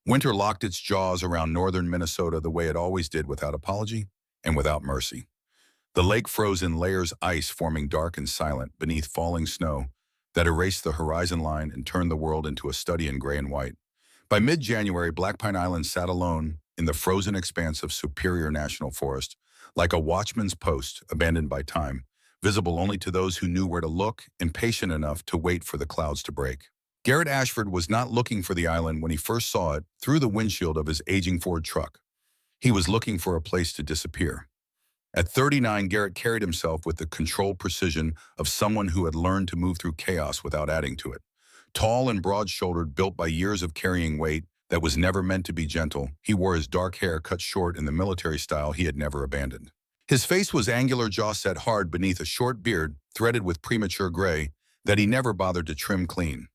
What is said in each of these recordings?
Winter locked its jaws around northern Minnesota the way it always did, without apology and without mercy. The lake froze in layers, ice forming dark and silent beneath falling snow that erased the horizon line and turned the world into a study in gray and white. By mid-January, Black Pine Island sat alone in the frozen expanse of Superior National Forest, like a watchman's post abandoned by time, visible only to those who knew where to look and patient enough to wait for the clouds to break. Garrett Ashford was not looking for the island when he first saw it through the windshield of his aging Ford truck. He was looking for a place to disappear. At 39, Garrett carried himself with the controlled precision of someone who had learned to move through chaos without adding to it. Tall and broad-shouldered, built by years of carrying weight that was never meant to be gentle, he wore his dark hair cut short in the military style he had never abandoned. His face was angular, jaw set hard beneath a short beard threaded with premature gray that he never bothered to trim clean.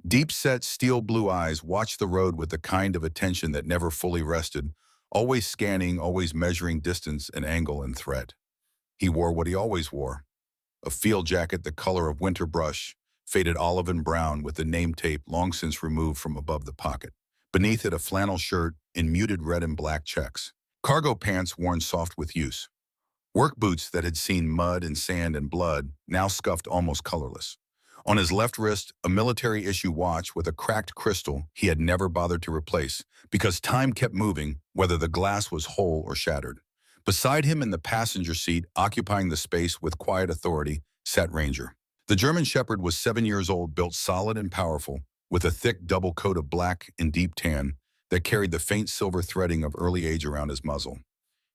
Deep-set steel blue eyes watched the road with the kind of attention that never fully rested, always scanning, always measuring distance and angle and threat. He wore what he always wore, a field jacket the color of winter brush, faded olive and brown with the name tape long since removed from above the pocket. Beneath it, a flannel shirt in muted red and black checks. Cargo pants worn soft with use. Work boots that had seen mud and sand and blood, now scuffed almost colorless. On his left wrist, a military-issue watch with a cracked crystal he had never bothered to replace because time kept moving, whether the glass was whole or shattered. Beside him in the passenger seat, occupying the space with quiet authority, sat Ranger. The German Shepherd was 7 years old, built solid and powerful, with a thick double coat of black and deep tan that carried the faint silver threading of early age around his muzzle.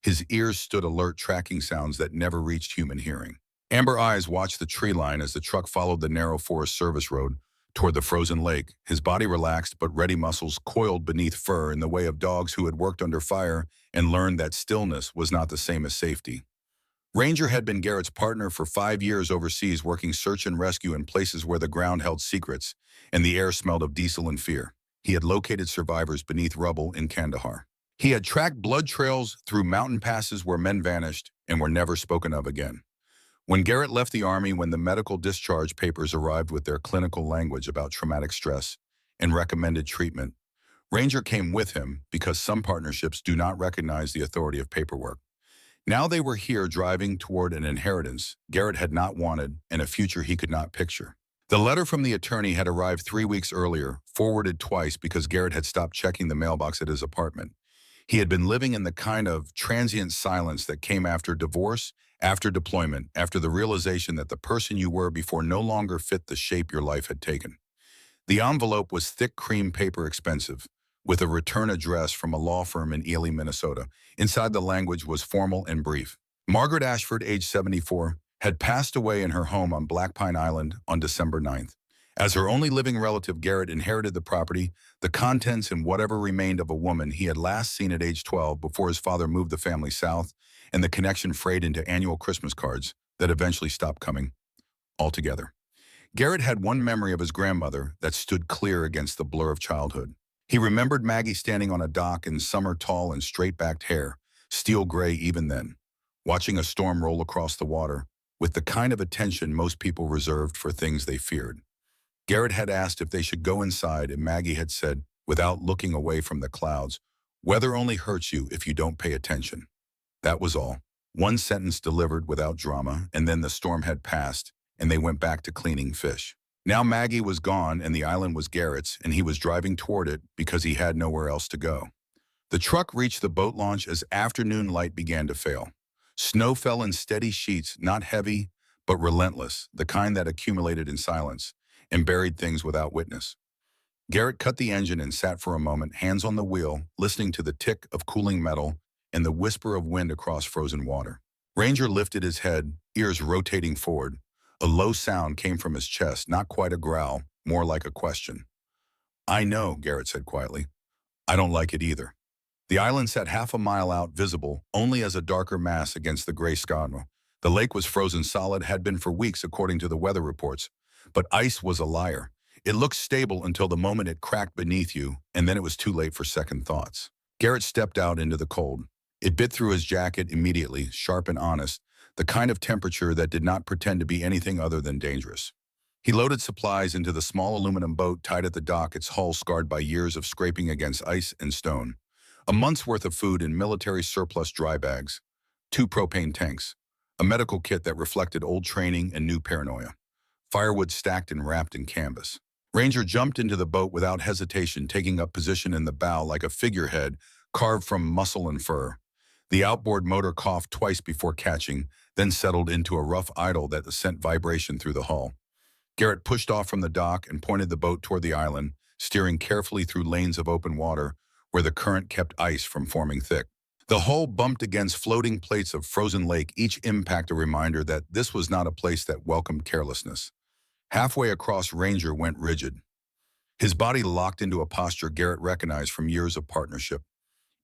His ears stood alert, tracking sounds that never reached human hearing. Amber eyes watched the tree line as the truck followed the narrow forest service road toward the frozen lake, his body relaxed but ready muscles coiled beneath fur in the way of dogs who had worked under fire and learned that stillness was not the same as safety. Ranger had been Garrett's partner for 5 years overseas, working search and rescue in places where the ground held secrets and the air smelled of diesel and fear. He had located survivors beneath rubble in Kandahar. He had tracked blood trails through mountain passes where men vanished and were never spoken of again. When Garrett left the Army, when the medical discharge papers arrived with their clinical language about traumatic stress and recommended treatment, Ranger came with him because some partnerships do not recognize the authority of paperwork. Now they were here, driving toward an inheritance Garrett had not wanted and a future he could not picture. The letter from the attorney had arrived 3 weeks earlier, forwarded twice because Garrett had stopped checking the mailbox at his apartment. He had been living in the kind of transient silence that came after divorce, after deployment, after the realization that the person you were before no longer fit the shape your life had taken. The envelope was thick cream paper, expensive, with a return address from a law firm in Ely, Minnesota. Inside, the language was formal and brief. Margaret Ashford, age 74, had passed away in her home on Black Pine Island on December 9th. As her only living relative, Garrett inherited the property, the contents, and whatever remained of a woman he had last seen at age 12 before his father moved the family south, and the connection frayed into annual Christmas cards that eventually stopped coming altogether. Garrett had one memory of his grandmother that stood clear against the blur of childhood. He remembered Maggie standing on a dock in summer, tall and straight-backed hair, steel gray even then, watching a storm roll across the water with the kind of attention most people reserved for things they feared. Garrett had asked if they should go inside, and Maggie had said, without looking away from the clouds, "Weather only hurts you if you don't pay attention." That was all. One sentence delivered without drama, and then the storm had passed, and they went back to cleaning fish. Now Maggie was gone, and the island was Garrett's, and he was driving toward it because he had nowhere else to go. The truck reached the boat launch as afternoon light began to fail. Snow fell in steady sheets, not heavy, but relentless, the kind that accumulated in silence and buried things without witness. Garrett cut the engine and sat for a moment, hands on the wheel, listening to the tick of cooling metal and the whisper of wind across frozen water. Ranger lifted his head, ears rotating forward. A low sound came from his chest, not quite a growl, more like a question. "I know," Garrett said quietly. "I don't like it either." The island sat half a mile out, visible only as a darker mass against the gray sky. The lake was frozen solid, had been for weeks according to the weather reports. But ice was a liar. It looked stable until the moment it cracked beneath you, and then it was too late for second thoughts. Garrett stepped out into the cold. It bit through his jacket immediately, sharp and honest, the kind of temperature that did not pretend to be anything other than dangerous. He loaded supplies into the small aluminum boat tied at the dock, its hull scarred by years of scraping against ice and stone. A month's worth of food in military surplus dry bags, 2 propane tanks, a medical kit that reflected old training and new paranoia, firewood stacked and wrapped in canvas. Ranger jumped into the boat without hesitation, taking up position in the bow like a figurehead carved from muscle and fur. The outboard motor coughed twice before catching, then settled into a rough idle that sent vibration through the hull. Garrett pushed off from the dock and pointed the boat toward the island, steering carefully through lanes of open water where the current kept ice from forming thick. The hull bumped against floating plates of frozen lake, each impact a reminder that this was not a place that welcomed carelessness. Halfway across, Ranger went rigid. His body locked into a posture Garrett recognized from years of partnership.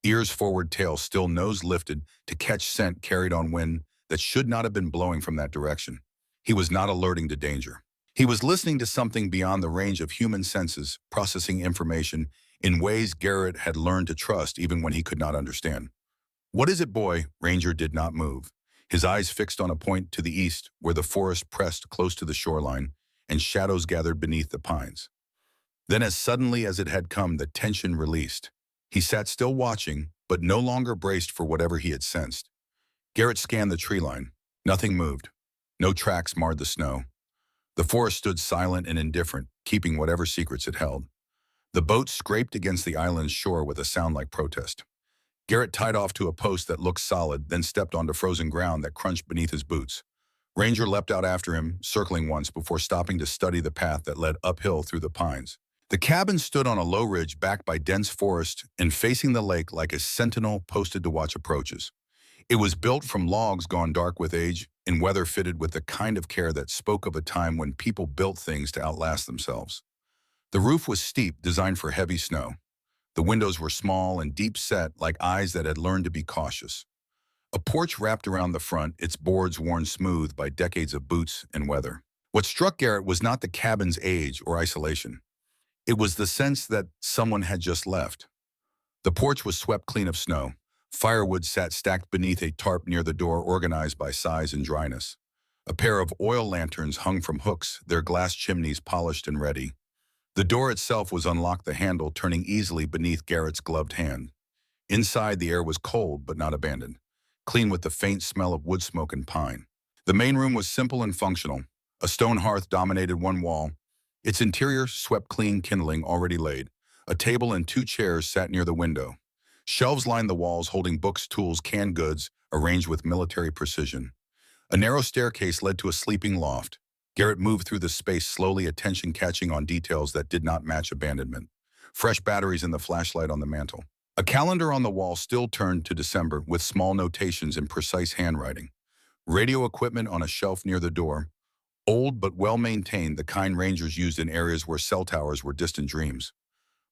Ears forward, tail still, nose lifted to catch scent carried on wind that should not have been blowing from that direction. He was not alerting to danger. He was listening to something beyond the range of human senses, processing information in ways Garrett had learned to trust even when he could not understand. "What is it, boy?" Ranger did not move, his eyes fixed on a point to the east where the forest pressed close to the shoreline and shadows gathered beneath the pines. Then, as suddenly as it had come, the tension released. He sat still watching, but no longer braced for whatever he had sensed. Garrett scanned the tree line. Nothing moved. No tracks marred the snow. The forest stood silent and indifferent, keeping whatever secrets it held. The boat scraped against the island's shore with a sound like protest. Garrett tied off to a post that looked solid, then stepped onto frozen ground that crunched beneath his boots. Ranger leapt out after him, circling once before stopping to study the path that led uphill through the pines. The cabin stood on a low ridge backed by dense forest and facing the lake like a sentinel posted to watch approaches. It was built from logs gone dark with age and weather fitted with the kind of care that spoke of a time when people built things to outlast themselves. The roof was steep, designed for heavy snow. The windows were small and deep set, like eyes that had learned to be cautious. A porch wrapped around the front, its boards worn smooth by decades of boots and weather. What struck Garrett was not the cabin's age or isolation. It was the sense that someone had just left. The porch was swept clean of snow. Firewood sat stacked beneath a tarp near the door, organized by size and dryness. A pair of oil lanterns hung from hooks, their glass chimneys polished and ready. The door itself was unlocked, the handle turning easily beneath Garrett's gloved hand. Inside, the air was cold but not abandoned, clean with the faint smell of wood smoke and pine. The main room was simple and functional. A stone hearth dominated one wall, its interior swept clean, kindling already laid. A table and 2 chairs sat near the window. Shelves lined the walls, holding books, tools, canned goods, arranged with military precision. A narrow staircase led to a sleeping loft. Garrett moved through the space slowly, attention catching on details that did not match abandonment. Fresh batteries in the flashlight on the mantel. A calendar on the wall still turned to December, with small notations in precise handwriting. Radio equipment on a shelf near the door. Old but well-maintained, the kind Rangers used in areas where cell towers were distant dreams.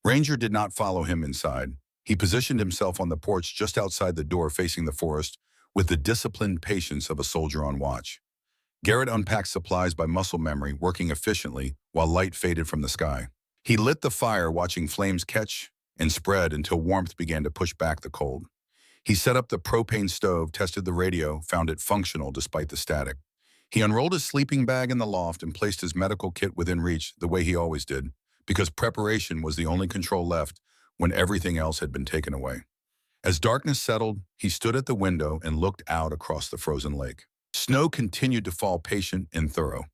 Ranger did not follow him inside. He positioned himself on the porch just outside the door, facing the forest, with the disciplined patience of a soldier on watch. Garrett unpacked supplies by muscle memory, working efficiently while light faded from the sky. He lit the fire, watching flames catch and spread until warmth began to push back the cold. He set up the propane stove, tested the radio, found it functional despite the static. He unrolled his sleeping bag in the loft and placed his medical kit within reach, the way he always did, because preparation was the only control left when everything else had been taken away. As darkness settled, he stood at the window and looked out across the frozen lake. Snow continued to fall, patient and thorough.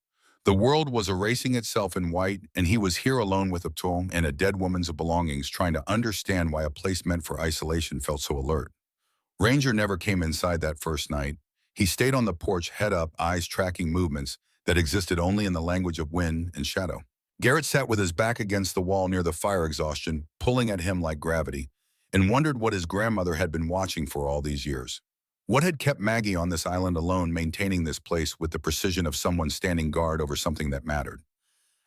The world was erasing itself in white, and he was here alone with a tool and a dead woman's belongings, trying to understand why a place meant for isolation felt so alert. Ranger never came inside that first night. He stayed on the porch, head up, eyes tracking movements that existed only in the language of wind and shadow. Garrett sat with his back against the wall near the fire exhaustion, pulling at him like gravity, and wondered what his grandmother had been watching for all these years. What had kept Maggie on this island alone, maintaining this place with the precision of someone standing guard over something that mattered?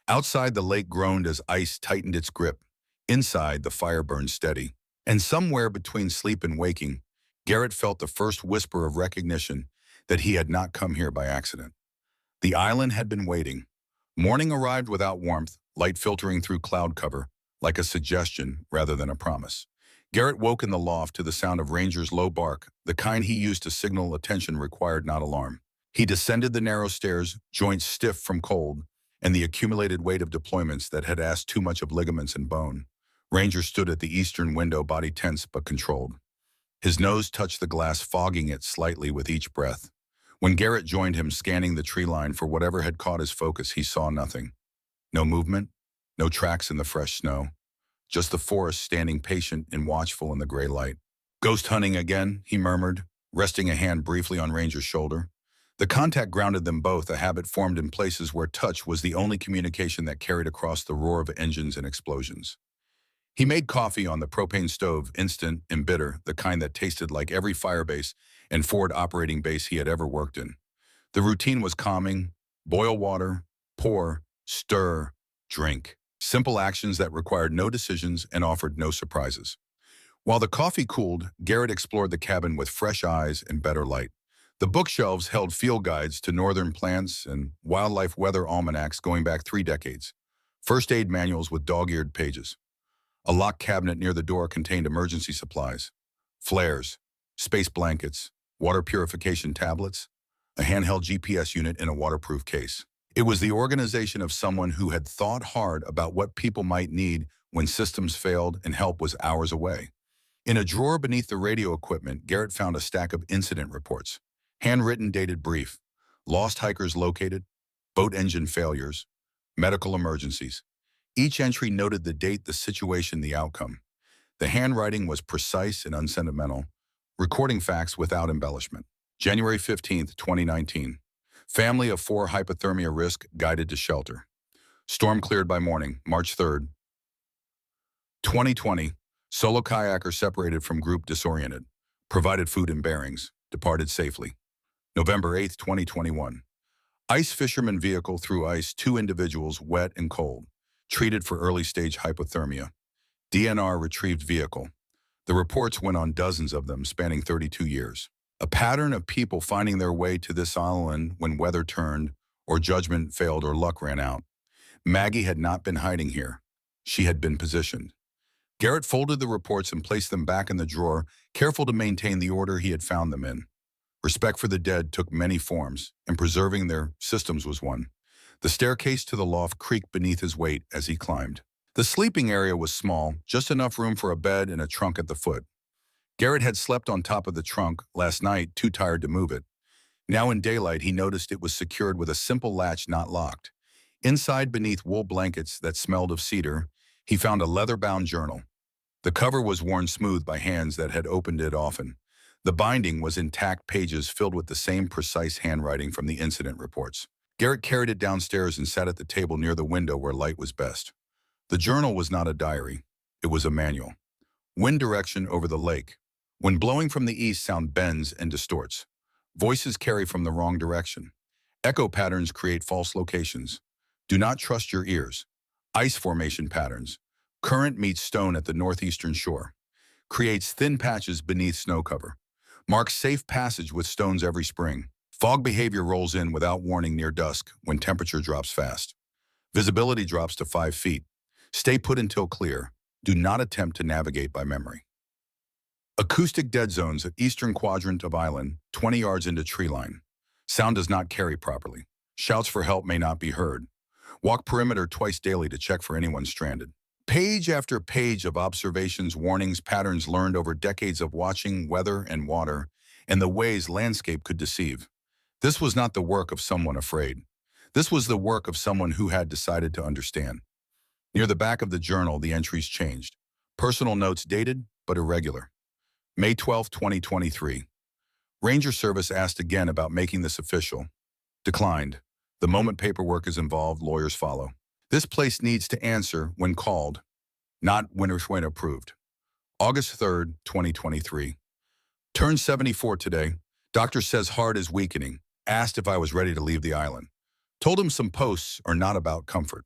Outside, the lake groaned as ice tightened its grip. Inside, the fire burned steady. And somewhere between sleep and waking, Garrett felt the first whisper of recognition that he had not come here by accident. The island had been waiting. Morning arrived without warmth, light filtering through cloud cover, like a suggestion rather than a promise. Garrett woke in the loft to the sound of Ranger's low bark, the kind he used to signal attention required, not alarm. He descended the narrow stairs, joints stiff from cold, and the accumulated weight of deployments that had asked too much of ligaments and bone. Ranger stood at the eastern window, body tense but controlled. His nose touched the glass, fogging it slightly with each breath. When Garrett joined him, scanning the tree line for whatever had caught his focus, he saw nothing. No movement, no tracks in the fresh snow. Just the forest standing patient and watchful in the gray light. "Ghost hunting again," he murmured, resting a hand briefly on Ranger's shoulder. The contact grounded them both, a habit formed in places where touch was the only communication that carried across the roar of engines and explosions. He made coffee on the propane stove, instant and bitter, the kind that tasted like every firebase and forward operating base he had ever worked in. The routine was calming: boil water, pour, stir, drink. Simple actions that required no decisions and offered no surprises. While the coffee cooled, Garrett explored the cabin with fresh eyes and better light. The bookshelves held field guides to northern plants and wildlife weather almanacs going back 3 decades. First aid manuals with dog-eared pages. A locked cabinet near the door contained emergency supplies, flares, space blankets, water purification tablets, a handheld GPS unit in a waterproof case. It was the organization of someone who had thought hard about what people might need when systems failed and help was hours away. In a drawer beneath the radio equipment, Garrett found a stack of incident reports, handwritten, dated brief: lost hikers located, boat engine failures, medical emergencies. Each entry noted the date, the situation, the outcome. The handwriting was precise and unsentimental, recording facts without embellishment. January 15th, 2019. Family of 4 hypothermia risk guided to shelter. Storm cleared by morning. March 3rd, 2020. Solo kayaker separated from group disoriented. Provided food and bearings. Departed safely. November 8th, 2021. Ice fisherman vehicle through ice, 2 individuals wet and cold. Treated for early-stage hypothermia. DNR retrieved vehicle. The reports went on, dozens of them spanning 32 years. A pattern of people finding their way to this island when weather turned, or judgment failed, or luck ran out. Maggie had not been hiding here. She had been positioned. Garrett folded the reports and placed them back in the drawer, careful to maintain the order he had found them in. Respect for the dead took many forms, and preserving their systems was one. The staircase to the loft creaked beneath his weight as he climbed. The sleeping area was small, just enough room for a bed and a trunk at the foot. Garrett had slept on top of the trunk last night, too tired to move it. Now in daylight, he noticed it was secured with a simple latch, not locked. Inside, beneath wool blankets that smelled of cedar, he found a leather-bound journal. The cover was worn smooth by hands that had opened it often. The binding was intact, pages filled with the same precise handwriting from the incident reports. Garrett carried it downstairs and sat at the table near the window where light was best. The journal was not a diary. It was a manual. Wind direction over the lake. When blowing from the east, sound bends and distorts. Voices carry from the wrong direction. Echo patterns create false locations. Do not trust your ears. Ice formation patterns. Current meets stone at the northeastern shore. Creates thin patches beneath snow cover. Marks safe passage with stones every spring. Fog behavior rolls in without warning near dusk when temperature drops fast. Visibility drops to 5 feet. Stay put until clear. Do not attempt to navigate by memory. Acoustic dead zones at eastern quadrant of island, 20 yards into tree line. Sound does not carry properly. Shouts for help may not be heard. Walk perimeter twice daily to check for anyone stranded. Page after page of observations, warnings, patterns learned over decades of watching weather and water, and the ways landscape could deceive. This was not the work of someone afraid. This was the work of someone who had decided to understand. Near the back of the journal, the entries changed. Personal notes dated, but irregular. May 12, 2023. Ranger Service asked again about making this official. Declined. The moment paperwork is involved, lawyers follow. This place needs to answer when called, not when approved. August 3rd, 2023. Turned 74 today. Doctor says heart is weakening. Asked if I was ready to leave the island. Told him some posts are not about comfort.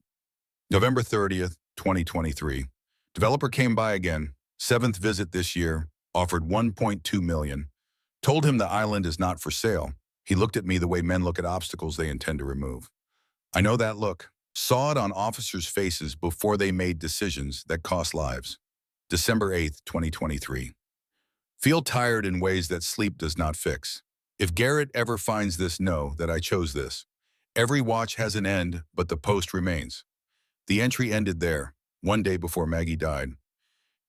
November 30th, 2023. Developer came by again. 7th visit this year. Offered $1.2 million. Told him the island is not for sale. He looked at me the way men look at obstacles they intend to remove. I know that look. Saw it on officers' faces before they made decisions that cost lives. December 8th, 2023. Feel tired in ways that sleep does not fix. If Garrett ever finds this, know that I chose this. Every watch has an end, but the post remains. The entry ended there, one day before Maggie died.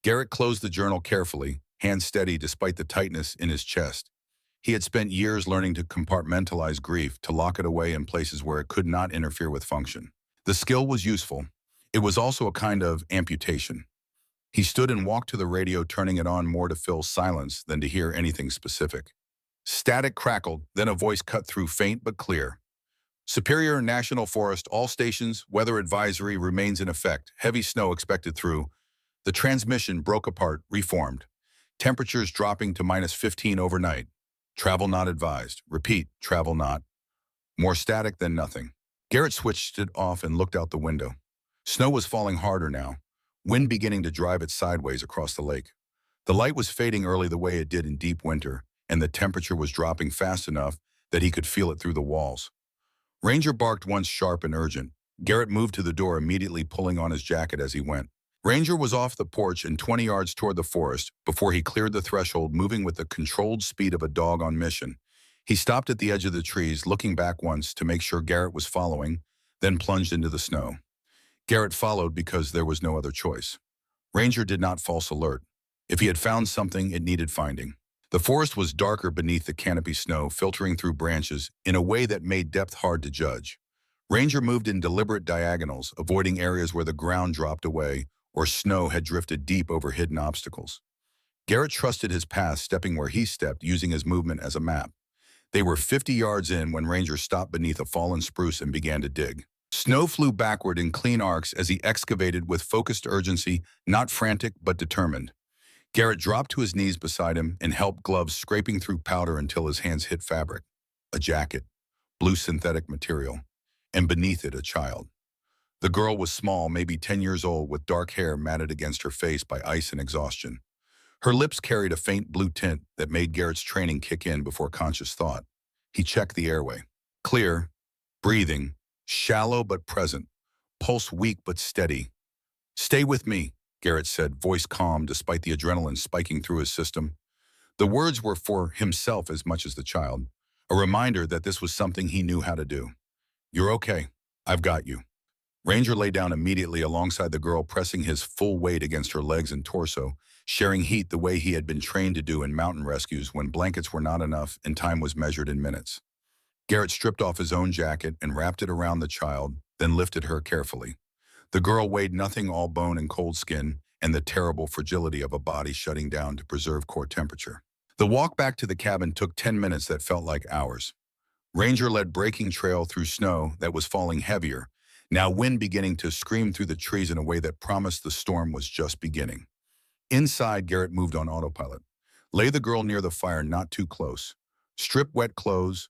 Garrett closed the journal carefully, hands steady despite the tightness in his chest. He had spent years learning to compartmentalize grief, to lock it away in places where it could not interfere with function. The skill was useful. It was also a kind of amputation. He stood and walked to the radio, turning it on more to fill silence than to hear anything specific. Static crackled, then a voice cut through, faint but clear. Superior National Forest, all stations, weather advisory remains in effect. Heavy snow expected through. The transmission broke apart, reformed. Temperatures dropping to -15 overnight. Travel not advised. Repeat, travel not. More static than nothing. Garrett switched it off and looked out the window. Snow was falling harder now, wind beginning to drive it sideways across the lake. The light was fading early the way it did in deep winter, and the temperature was dropping fast enough that he could feel it through the walls. Ranger barked once, sharp and urgent. Garrett moved to the door, immediately pulling on his jacket as he went. Ranger was off the porch and 20 yards toward the forest before he cleared the threshold, moving with the controlled speed of a dog on mission. He stopped at the edge of the trees, looking back once to make sure Garrett was following, then plunged into the snow. Garrett followed because there was no other choice. Ranger did not false alert. If he had found something, it needed finding. The forest was darker beneath the canopy snow, filtering through branches in a way that made depth hard to judge. Ranger moved in deliberate diagonals, avoiding areas where the ground dropped away or snow had drifted deep over hidden obstacles. Garrett trusted his path, stepping where he stepped, using his movement as a map. They were 50 yards in when Ranger stopped beneath a fallen spruce and began to dig. Snow flew backward in clean arcs as he excavated with focused urgency, not frantic but determined. Garrett dropped to his knees beside him and helped, gloves scraping through powder until his hands hit fabric. A jacket, blue synthetic material, and beneath it a child. The girl was small, maybe 10 years old, with dark hair matted against her face by ice and exhaustion. Her lips carried a faint blue tint that made Garrett's training kick in before conscious thought. He checked the airway. Clear, breathing, shallow but present, pulse weak but steady. "Stay with me," Garrett said, voice calm despite the adrenaline spiking through his system. The words were for himself as much as the child, a reminder that this was something he knew how to do. "You're okay. I've got you." Ranger lay down immediately alongside the girl, pressing his full weight against her legs and torso, sharing heat the way he had been trained to do in mountain rescues when blankets were not enough and time was measured in minutes. Garrett stripped off his own jacket and wrapped it around the child, then lifted her carefully. The girl weighed nothing, all bone and cold skin, and the terrible fragility of a body shutting down to preserve core temperature. The walk back to the cabin took 10 minutes that felt like hours. Ranger led breaking trail through snow that was falling heavier, now wind beginning to scream through the trees in a way that promised the storm was just beginning. Inside, Garrett moved on autopilot. Lay the girl near the fire, not too close. Strip wet clothes,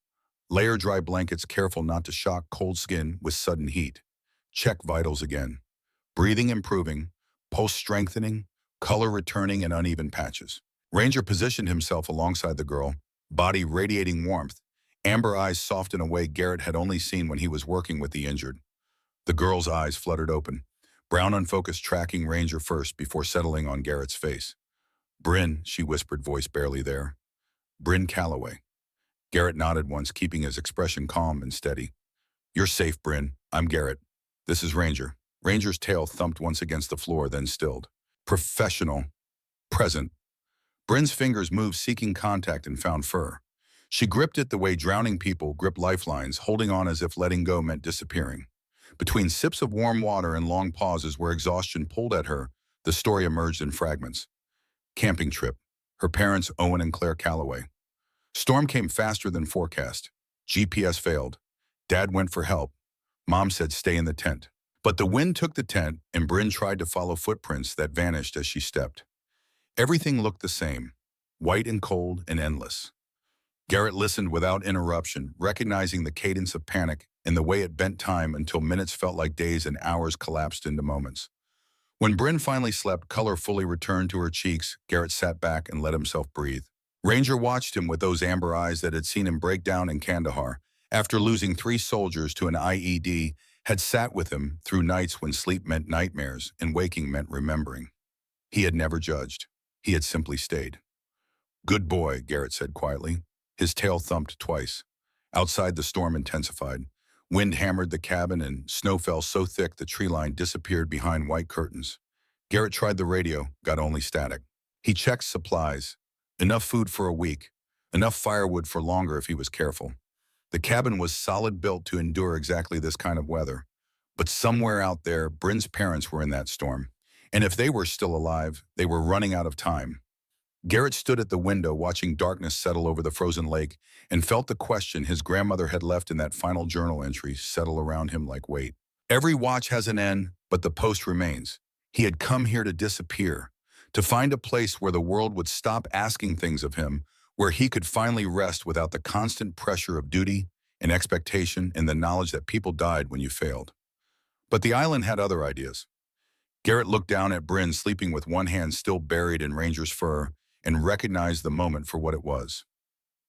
layer dry blankets, careful not to shock cold skin with sudden heat. Check vitals again. Breathing improving, pulse strengthening, color returning in uneven patches. Ranger positioned himself alongside the girl, body radiating warmth, amber eyes soft in a way Garrett had only seen when he was working with the injured. The girl's eyes fluttered open, brown unfocused, tracking Ranger first before settling on Garrett's face. "Bryn," she whispered, voice barely there. "Bryn Calloway." Garrett nodded once, keeping his expression calm and steady. "You're safe, Bryn. I'm Garrett. This is Ranger." Ranger's tail thumped once against the floor, then stilled. "Professional. Present." Bryn's fingers moved, seeking contact, and found fur. She gripped it the way drowning people grip lifelines, holding on as if letting go meant disappearing. Between sips of warm water and long pauses where exhaustion pulled at her, the story emerged in fragments. Camping trip. Her parents, Owen and Claire Calloway. Storm came faster than forecast. GPS failed. Dad went for help. Mom said stay in the tent. But the wind took the tent, and Bryn tried to follow footprints that vanished as she stepped. Everything looked the same, white and cold and endless. Garrett listened without interruption, recognizing the cadence of panic and the way it bent time until minutes felt like days and hours collapsed into moments. When Bryn finally slept, color fully returned to her cheeks, Garrett sat back and let himself breathe. Ranger watched him with those amber eyes that had seen him break down in Kandahar. After losing 3 soldiers to an IED, had sat with him through nights when sleep meant nightmares and waking meant remembering. He had never judged. He had simply stayed. "Good boy," Garrett said quietly. His tail thumped twice. Outside, the storm intensified. Wind hammered the cabin and snow fell so thick the tree line disappeared behind white curtains. Garrett tried the radio, got only static. He checked supplies. Enough food for a week. Enough firewood for longer if he was careful. The cabin was solid built to endure exactly this kind of weather. But somewhere out there, Bryn's parents were in that storm. And if they were still alive, they were running out of time. Garrett stood at the window watching darkness settle over the frozen lake and felt the question his grandmother had left in that final journal entry settle around him like weight. Every watch has an end, but the post remains. He had come here to disappear, to find a place where the world would stop asking things of him, where he could finally rest without the constant pressure of duty and expectation and the knowledge that people died when you failed. But the island had other ideas. Garrett looked down at Bryn sleeping with one hand still buried in Ranger's fur and recognized the moment for what it was.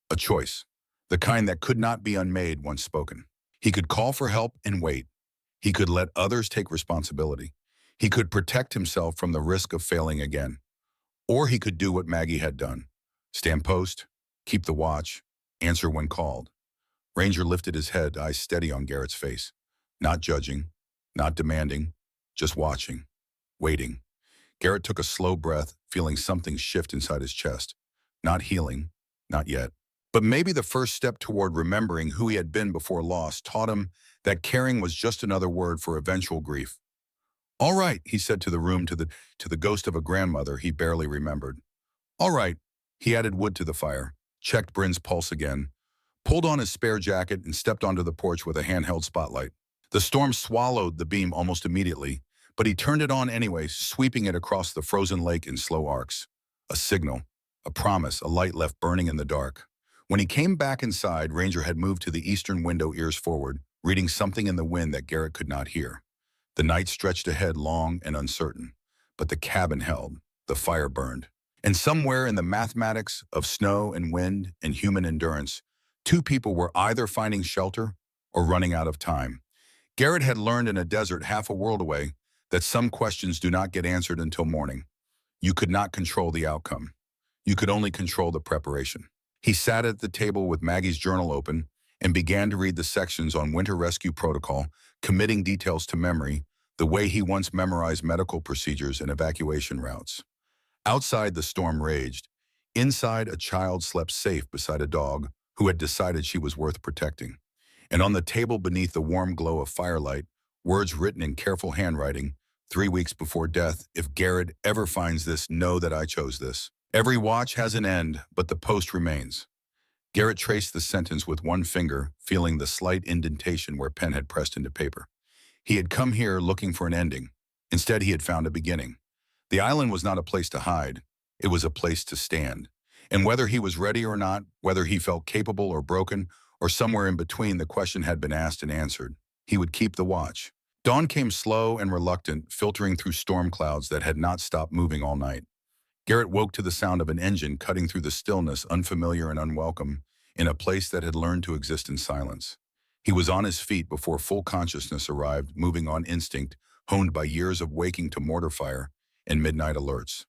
A choice, the kind that could not be unmade once spoken. He could call for help and wait. He could let others take responsibility. He could protect himself from the risk of failing again. Or he could do what Maggie had done. Stand post, keep the watch, answer when called. Ranger lifted his head, eyes steady on Garrett's face. Not judging, not demanding, just watching, waiting. Garrett took a slow breath, feeling something shift inside his chest. Not healing, not yet. But maybe the first step toward remembering who he had been before loss taught him that caring was just another word for eventual grief. All right, he said to the room, to the ghost of a grandmother he barely remembered. All right, he added wood to the fire, checked Bryn's pulse again, pulled on his spare jacket and stepped onto the porch with a handheld spotlight. The storm swallowed the beam almost immediately, but he turned it on anyway, sweeping it across the frozen lake in slow arcs. A signal, a promise, a light left burning in the dark. When he came back inside, Ranger had moved to the eastern window ears forward, reading something in the wind that Garrett could not hear. The night stretched ahead long and uncertain, but the cabin held, the fire burned. And somewhere in the mathematics of snow and wind and human endurance, two people were either finding shelter or running out of time. Garrett had learned in a desert half a world away that some questions do not get answered until morning. You could not control the outcome. You could only control the preparation. He sat at the table with Maggie's journal open and began to read the sections on winter rescue protocol, committing details to memory, the way he once memorized medical procedures and evacuation routes. Outside, the storm raged. Inside, a child slept safe beside a dog who had decided she was worth protecting. And on the table beneath the warm glow of firelight, words written in careful handwriting, 3 weeks before death, if Garrett ever finds this, know that I chose this. Every watch has an end, but the post remains. Garrett traced the sentence with one finger, feeling the slight indentation where pen had pressed into paper. He had come here looking for an ending. Instead, he had found a beginning. The island was not a place to hide. It was a place to stand. And whether he was ready or not, whether he felt capable or broken, or somewhere in between, the question had been asked and answered. He would keep the watch. Dawn came slow and reluctant, filtering through storm clouds that had not stopped moving all night. Garrett woke to the sound of an engine cutting through the stillness, unfamiliar and unwelcome, in a place that had learned to exist in silence. He was on his feet before full consciousness arrived, moving on instinct, honed by years of waking to mortar fire and midnight alerts.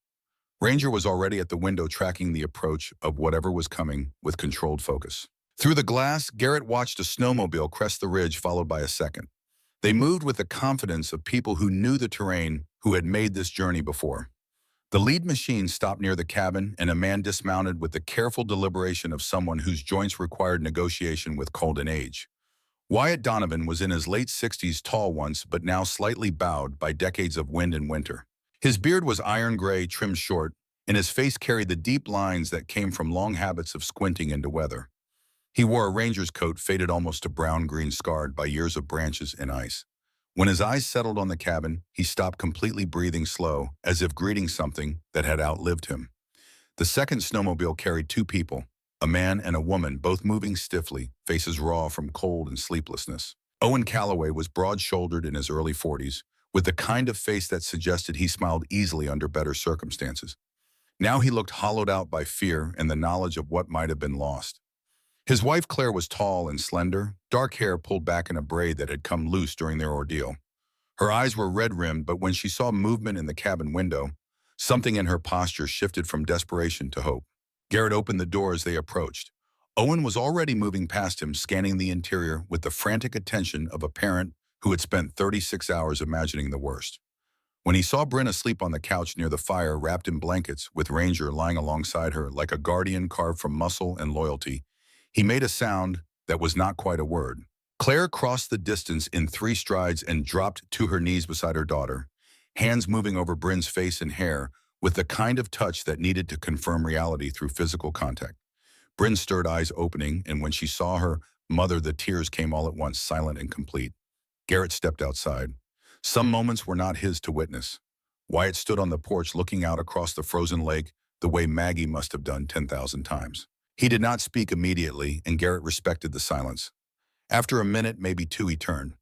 Ranger was already at the window tracking the approach of whatever was coming with controlled focus. Through the glass, Garrett watched a snowmobile crest the ridge, followed by a second. They moved with the confidence of people who knew the terrain, who had made this journey before. The lead machine stopped near the cabin, and a man dismounted with the careful deliberation of someone whose joints required negotiation with cold and age. Wyatt Donovan was in his late 60s, tall once, but now slightly bowed by decades of wind and winter. His beard was iron gray, trimmed short, and his face carried the deep lines that came from long habits of squinting into weather. He wore a ranger's coat faded almost to brown-green, scarred by years of branches and ice. When his eyes settled on the cabin, he stopped, completely breathing slow, as if greeting something that had outlived him. The second snowmobile carried two people, a man and a woman, both moving stiffly, faces raw from cold and sleeplessness. Owen Calloway was broad-shouldered in his early 40s, with the kind of face that suggested he smiled easily under better circumstances. Now he looked hollowed out by fear and the knowledge of what might have been lost. His wife Claire was tall and slender, dark hair pulled back in a braid that had come loose during their ordeal. Her eyes were red-rimmed, but when she saw movement in the cabin window, something in her posture shifted from desperation to hope. Garrett opened the door as they approached. Owen was already moving past him, scanning the interior with the frantic attention of a parent who had spent 36 hours imagining the worst. When he saw Bryn asleep on the couch near the fire, wrapped in blankets, with Ranger lying alongside her like a guardian carved from muscle and loyalty, he made a sound that was not quite a word. Claire crossed the distance in 3 strides and dropped to her knees beside her daughter, hands moving over Bryn's face and hair with the kind of touch that needed to confirm reality through physical contact. Bryn stirred, eyes opening, and when she saw her mother, the tears came all at once, silent and complete. Garrett stepped outside. Some moments were not his to witness. Wyatt stood on the porch looking out across the frozen lake the way Maggie must have done 10,000 times. He did not speak immediately, and Garrett respected the silence. After a minute, maybe 2, he turned.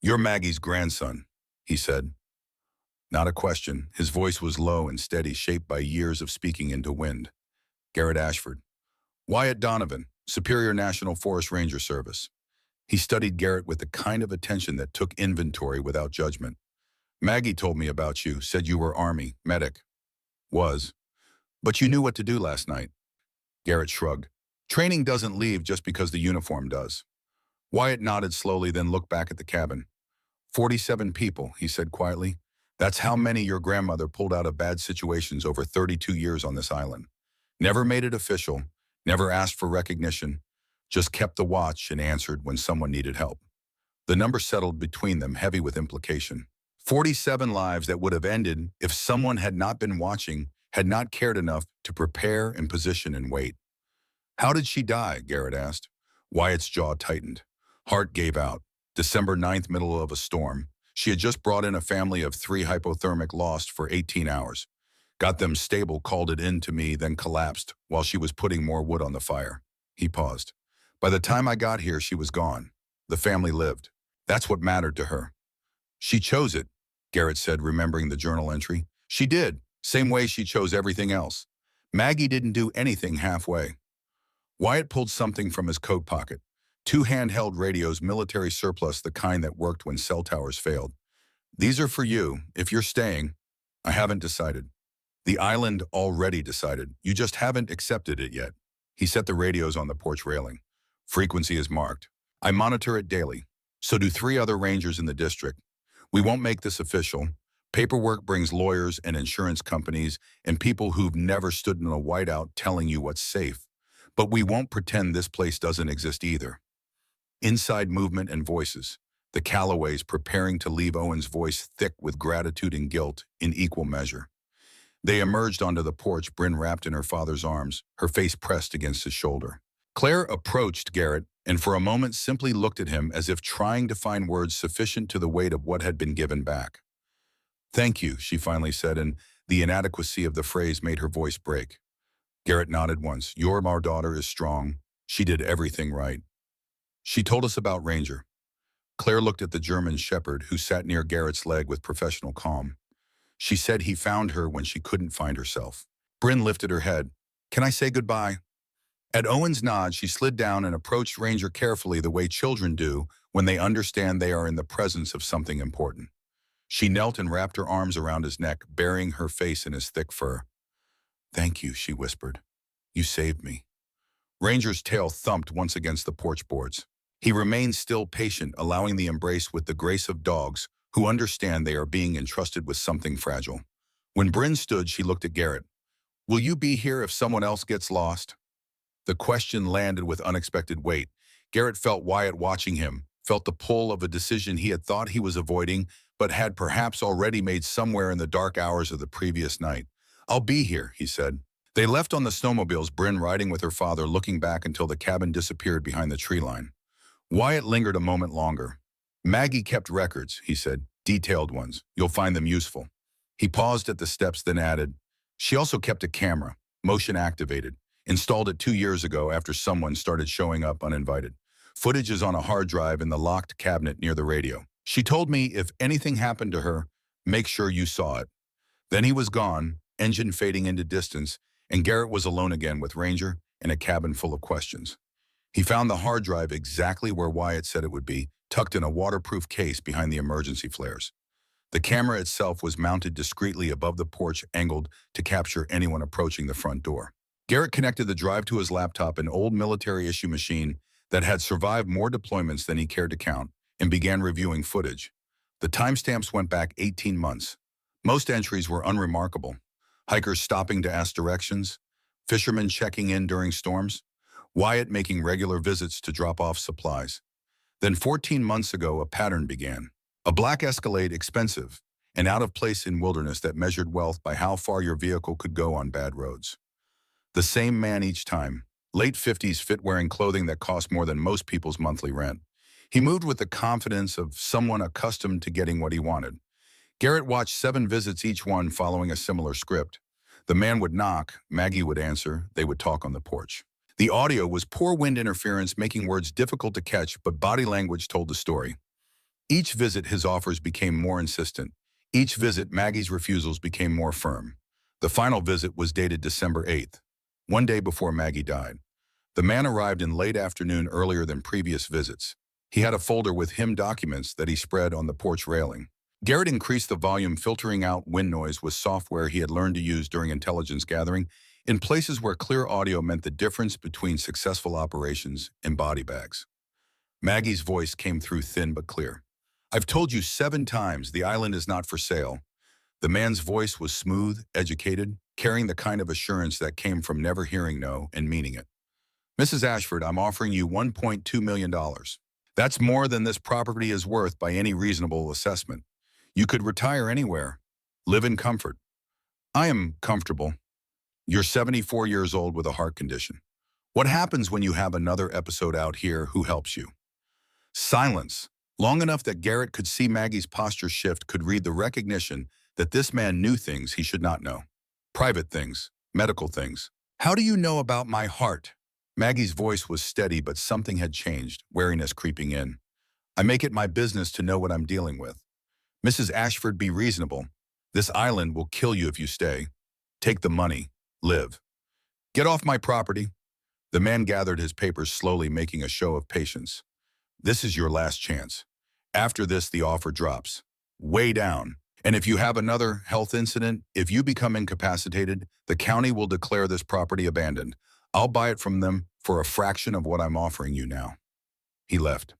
"You're Maggie's grandson," he said. Not a question. His voice was low and steady, shaped by years of speaking into wind. Garrett Ashford. "Wyatt Donovan, Superior National Forest Ranger Service." He studied Garrett with the kind of attention that took inventory without judgment. "Maggie told me about you, said you were Army, medic." "Was. But you knew what to do last night." Garrett shrugged. "Training doesn't leave just because the uniform does." Wyatt nodded slowly, then looked back at the cabin. 47 people, he said quietly. "That's how many your grandmother pulled out of bad situations over 32 years on this island. Never made it official, never asked for recognition, just kept the watch and answered when someone needed help." The number settled between them, heavy with implication. 47 lives that would have ended if someone had not been watching, had not cared enough to prepare and position and wait. "How did she die?" Garrett asked. Wyatt's jaw tightened. Heart gave out. December 9th, middle of a storm. She had just brought in a family of 3, hypothermic, lost for 18 hours. Got them stable, called it in to me, then collapsed while she was putting more wood on the fire. He paused. "By the time I got here, she was gone. The family lived. That's what mattered to her." "She chose it," Garrett said, remembering the journal entry. "She did, same way she chose everything else. Maggie didn't do anything halfway." Wyatt pulled something from his coat pocket. 2 handheld radios, military surplus, the kind that worked when cell towers failed. "These are for you, if you're staying." "I haven't decided." "The island already decided. You just haven't accepted it yet." He set the radios on the porch railing. "Frequency is marked. I monitor it daily. So do 3 other rangers in the district. We won't make this official. Paperwork brings lawyers and insurance companies and people who've never stood in a whiteout telling you what's safe. But we won't pretend this place doesn't exist either." Inside movement and voices. The Callaways preparing to leave, Owen's voice thick with gratitude and guilt in equal measure. They emerged onto the porch, Bryn wrapped in her father's arms, her face pressed against his shoulder. Claire approached Garrett and for a moment simply looked at him as if trying to find words sufficient to the weight of what had been given back. "Thank you," she finally said, and the inadequacy of the phrase made her voice break. Garrett nodded once. Our daughter is strong. She did everything right. She told us about Ranger." Claire looked at the German shepherd who sat near Garrett's leg with professional calm. "She said he found her when she couldn't find herself." Bryn lifted her head. "Can I say goodbye?" At Owen's nod, she slid down and approached Ranger carefully, the way children do when they understand they are in the presence of something important. She knelt and wrapped her arms around his neck, burying her face in his thick fur. "Thank you," she whispered. "You saved me." Ranger's tail thumped once against the porch boards. He remained still, patient, allowing the embrace with the grace of dogs who understand they are being entrusted with something fragile. When Bryn stood, she looked at Garrett. "Will you be here if someone else gets lost?" The question landed with unexpected weight. Garrett felt Wyatt watching him, felt the pull of a decision he had thought he was avoiding, but had perhaps already made somewhere in the dark hours of the previous night. "I'll be here," he said. They left on the snowmobiles, Bryn riding with her father, looking back until the cabin disappeared behind the tree line. Wyatt lingered a moment longer. "Maggie kept records," he said, "detailed ones. You'll find them useful." He paused at the steps, then added, "She also kept a camera, motion activated, installed it 2 years ago after someone started showing up uninvited. Footage is on a hard drive in the locked cabinet near the radio. She told me if anything happened to her, make sure you saw it." Then he was gone, engine fading into distance, and Garrett was alone again with Ranger in a cabin full of questions. He found the hard drive exactly where Wyatt said it would be, tucked in a waterproof case behind the emergency flares. The camera itself was mounted discreetly above the porch, angled to capture anyone approaching the front door. Garrett connected the drive to his laptop, an old military-issue machine that had survived more deployments than he cared to count, and began reviewing footage. The timestamps went back 18 months. Most entries were unremarkable. Hikers stopping to ask directions, fishermen checking in during storms, Wyatt making regular visits to drop off supplies. Then 14 months ago, a pattern began. A black Escalade, expensive and out of place in wilderness that measured wealth by how far your vehicle could go on bad roads. The same man each time, late 50s, fit wearing clothing that cost more than most people's monthly rent. He moved with the confidence of someone accustomed to getting what he wanted. Garrett watched 7 visits, each one following a similar script. The man would knock, Maggie would answer, they would talk on the porch. The audio was poor wind interference, making words difficult to catch, but body language told the story. Each visit, his offers became more insistent. Each visit, Maggie's refusals became more firm. The final visit was dated December 8th, one day before Maggie died. The man arrived in late afternoon, earlier than previous visits. He had a folder with him documents that he spread on the porch railing. Garrett increased the volume, filtering out wind noise with software he had learned to use during intelligence gathering in places where clear audio meant the difference between successful operations and body bags. Maggie's voice came through thin but clear. "I've told you 7 times the island is not for sale." The man's voice was smooth, educated, carrying the kind of assurance that came from never hearing no and meaning it. "Mrs. Ashford, I'm offering you $1.2 million. That's more than this property is worth by any reasonable assessment. You could retire anywhere, live in comfort." "I am comfortable." "You're 74 years old with a heart condition. What happens when you have another episode out here? Who helps you?" Silence, long enough that Garrett could see Maggie's posture shift, could read the recognition that this man knew things he should not know. Private things, medical things. "How do you know about my heart?" Maggie's voice was steady, but something had changed, wariness creeping in. "I make it my business to know what I'm dealing with." "Mrs. Ashford, be reasonable. This island will kill you if you stay. Take the money. Live. Get off my property." The man gathered his papers slowly, making a show of patience. "This is your last chance. After this, the offer drops. Way down. And if you have another health incident, if you become incapacitated, the county will declare this property abandoned. I'll buy it from them for a fraction of what I'm offering you now." He left.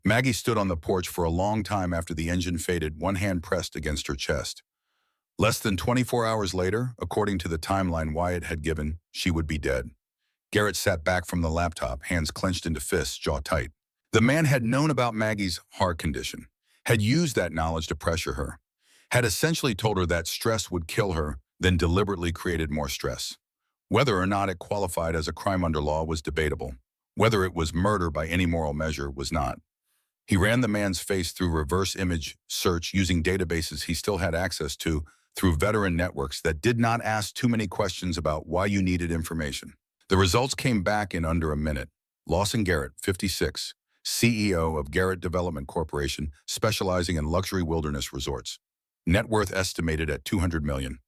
Maggie stood on the porch for a long time after the engine faded, one hand pressed against her chest. Less than 24 hours later, according to the timeline Wyatt had given, she would be dead. Garrett sat back from the laptop, hands clenched into fists, jaw tight. The man had known about Maggie's heart condition, had used that knowledge to pressure her, had essentially told her that stress would kill her, then deliberately created more stress. Whether or not it qualified as a crime under law was debatable. Whether it was murder by any moral measure was not. He ran the man's face through reverse image search using databases he still had access to, through veteran networks that did not ask too many questions about why you needed information. The results came back in under a minute. Lawson Garrett, 56, CEO of Garrett Development Corporation, specializing in luxury wilderness resorts. Net worth estimated at $200 million.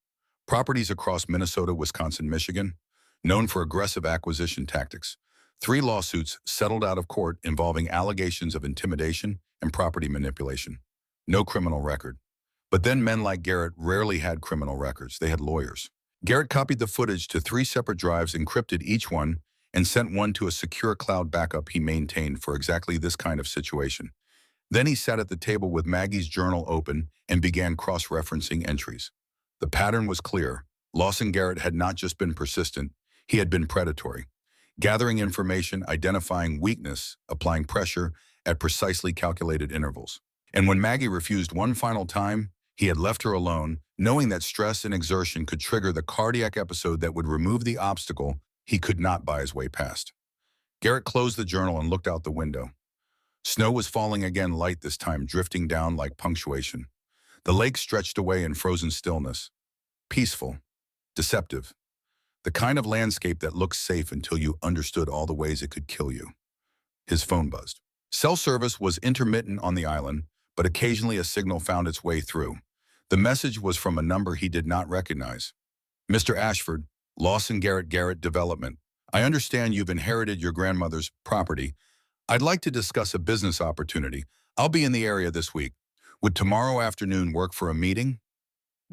Properties across Minnesota, Wisconsin, Michigan. Known for aggressive acquisition tactics. 3 lawsuits settled out of court involving allegations of intimidation and property manipulation. No criminal record. But then men like Garrett rarely had criminal records. They had lawyers. Garrett copied the footage to 3 separate drives, encrypted each one, and sent one to a secure cloud backup he maintained for exactly this kind of situation. Then he sat at the table with Maggie's journal open and began cross-referencing entries. The pattern was clear. Lawson Garrett had not just been persistent, he had been predatory. Gathering information, identifying weakness, applying pressure at precisely calculated intervals. And when Maggie refused one final time, he had left her alone, knowing that stress and exertion could trigger the cardiac episode that would remove the obstacle he could not buy his way past. Garrett closed the journal and looked out the window. Snow was falling again, light this time, drifting down like punctuation. The lake stretched away in frozen stillness. Peaceful. Deceptive. The kind of landscape that looked safe until you understood all the ways it could kill you. His phone buzzed. Cell service was intermittent on the island, but occasionally a signal found its way through. The message was from a number he did not recognize. "Mr. Ashford, Lawson Garrett Development. I understand you've inherited your grandmother's property. I'd like to discuss a business opportunity. I'll be in the area this week. Would tomorrow afternoon work for a meeting?"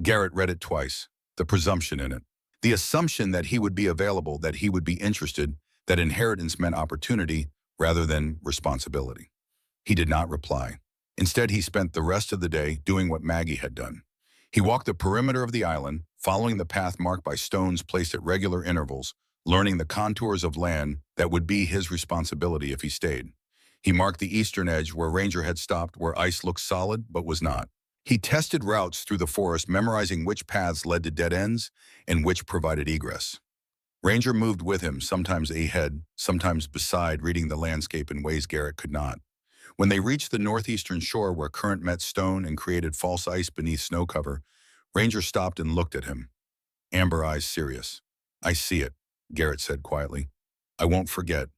Garrett read it twice, the presumption in it. The assumption that he would be available, that he would be interested, that inheritance meant opportunity rather than responsibility. He did not reply. Instead, he spent the rest of the day doing what Maggie had done. He walked the perimeter of the island, following the path marked by stones placed at regular intervals, learning the contours of land that would be his responsibility if he stayed. He marked the eastern edge where Ranger had stopped, where ice looked solid but was not. He tested routes through the forest, memorizing which paths led to dead ends and which provided egress. Ranger moved with him, sometimes ahead, sometimes beside, reading the landscape in ways Garrett could not. When they reached the northeastern shore where current met stone and created false ice beneath snow cover, Ranger stopped and looked at him, amber eyes serious. "I see it," Garrett said quietly. "I won't forget."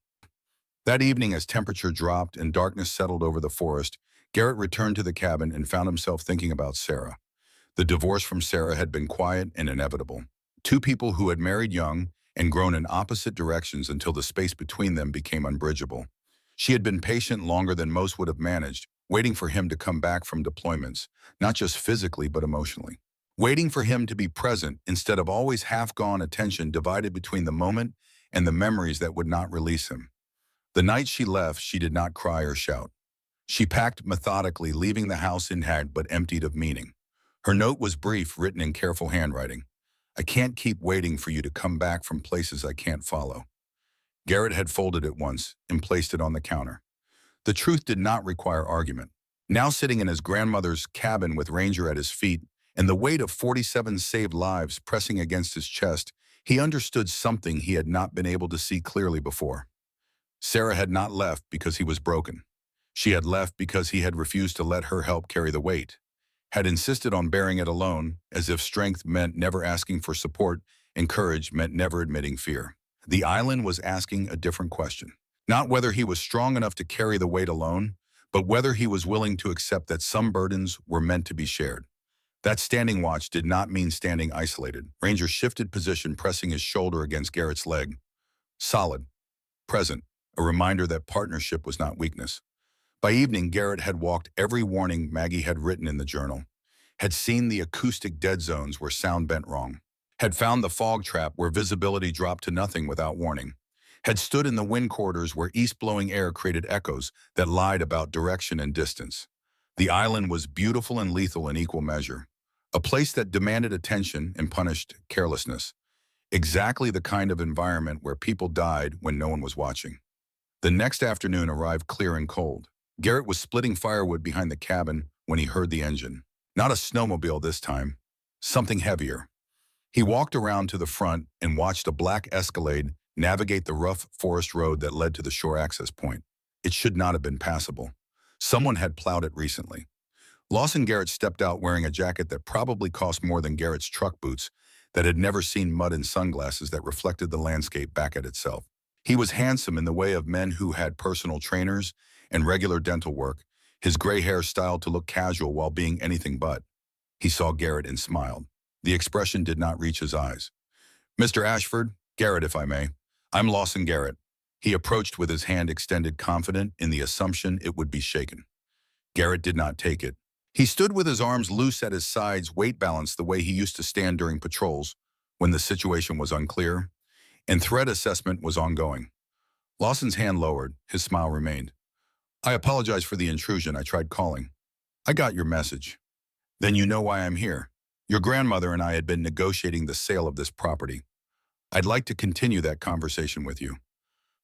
That evening, as temperature dropped and darkness settled over the forest, Garrett returned to the cabin and found himself thinking about Sarah. The divorce from Sarah had been quiet and inevitable. Two people who had married young and grown in opposite directions until the space between them became unbridgeable. She had been patient longer than most would have managed, waiting for him to come back from deployments, not just physically but emotionally. Waiting for him to be present instead of always half-gone attention divided between the moment and the memories that would not release him. The night she left, she did not cry or shout. She packed methodically, leaving the house intact but emptied of meaning. Her note was brief, written in careful handwriting. "I can't keep waiting for you to come back from places I can't follow." Garrett had folded it once and placed it on the counter. The truth did not require argument. Now sitting in his grandmother's cabin with Ranger at his feet and the weight of 47 saved lives pressing against his chest, he understood something he had not been able to see clearly before. Sarah had not left because he was broken. She had left because he had refused to let her help carry the weight, had insisted on bearing it alone, as if strength meant never asking for support and courage meant never admitting fear. The island was asking a different question. Not whether he was strong enough to carry the weight alone, but whether he was willing to accept that some burdens were meant to be shared. That standing watch did not mean standing isolated. Ranger shifted position, pressing his shoulder against Garrett's leg. Solid, present, a reminder that partnership was not weakness. By evening, Garrett had walked every warning Maggie had written in the journal, had seen the acoustic dead zones where sound bent wrong, had found the fog trap where visibility dropped to nothing without warning, had stood in the wind corridors where east-blowing air created echoes that lied about direction and distance. The island was beautiful and lethal in equal measure, a place that demanded attention and punished carelessness, exactly the kind of environment where people died when no one was watching. The next afternoon arrived clear and cold. Garrett was splitting firewood behind the cabin when he heard the engine. Not a snowmobile this time, something heavier. He walked around to the front and watched a black Escalade navigate the rough forest road that led to the shore access point. It should not have been passable. Someone had plowed it recently. Lawson Garrett stepped out wearing a jacket that probably cost more than Garrett's truck boots, that had never seen mud, and sunglasses that reflected the landscape back at itself. He was handsome in the way of men who had personal trainers and regular dental work, his gray hair styled to look casual while being anything but. He saw Garrett and smiled. The expression did not reach his eyes. "Mr. Ashford, Garrett, if I may. I'm Lawson Garrett." He approached with his hand extended, confident in the assumption it would be shaken. Garrett did not take it. He stood with his arms loose at his sides, weight balanced the way he used to stand during patrols, when the situation was unclear and threat assessment was ongoing. Lawson's hand lowered, his smile remained. "I apologize for the intrusion. I tried calling. I got your message." "Then you know why I'm here. Your grandmother and I had been negotiating the sale of this property. I'd like to continue that conversation with you."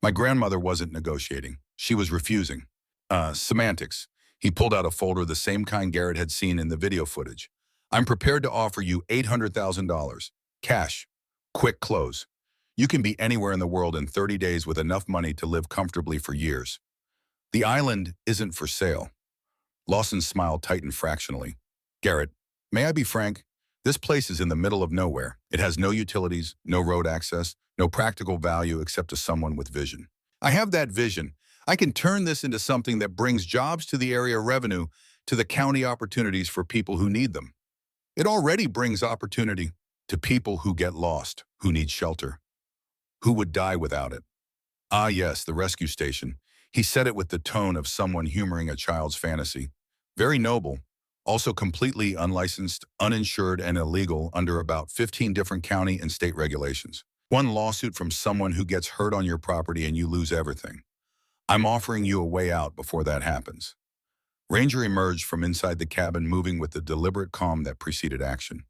"My grandmother wasn't negotiating. She was refusing." Semantics." He pulled out a folder, the same kind Garrett had seen in the video footage. "I'm prepared to offer you $800,000. Cash. Quick close. You can be anywhere in the world in 30 days with enough money to live comfortably for years. The island isn't for sale." Lawson's smile tightened fractionally. "Garrett, may I be frank? This place is in the middle of nowhere. It has no utilities, no road access, no practical value except to someone with vision. I have that vision. I can turn this into something that brings jobs to the area, revenue to the county, opportunities for people who need them. It already brings opportunity to people who get lost, who need shelter, who would die without it." "Ah, yes, the rescue station." He said it with the tone of someone humoring a child's fantasy. "Very noble, Also completely unlicensed, uninsured, and illegal under about 15 different county and state regulations. One lawsuit from someone who gets hurt on your property and you lose everything. I'm offering you a way out before that happens. Ranger emerged from inside the cabin, moving with the deliberate calm that preceded action.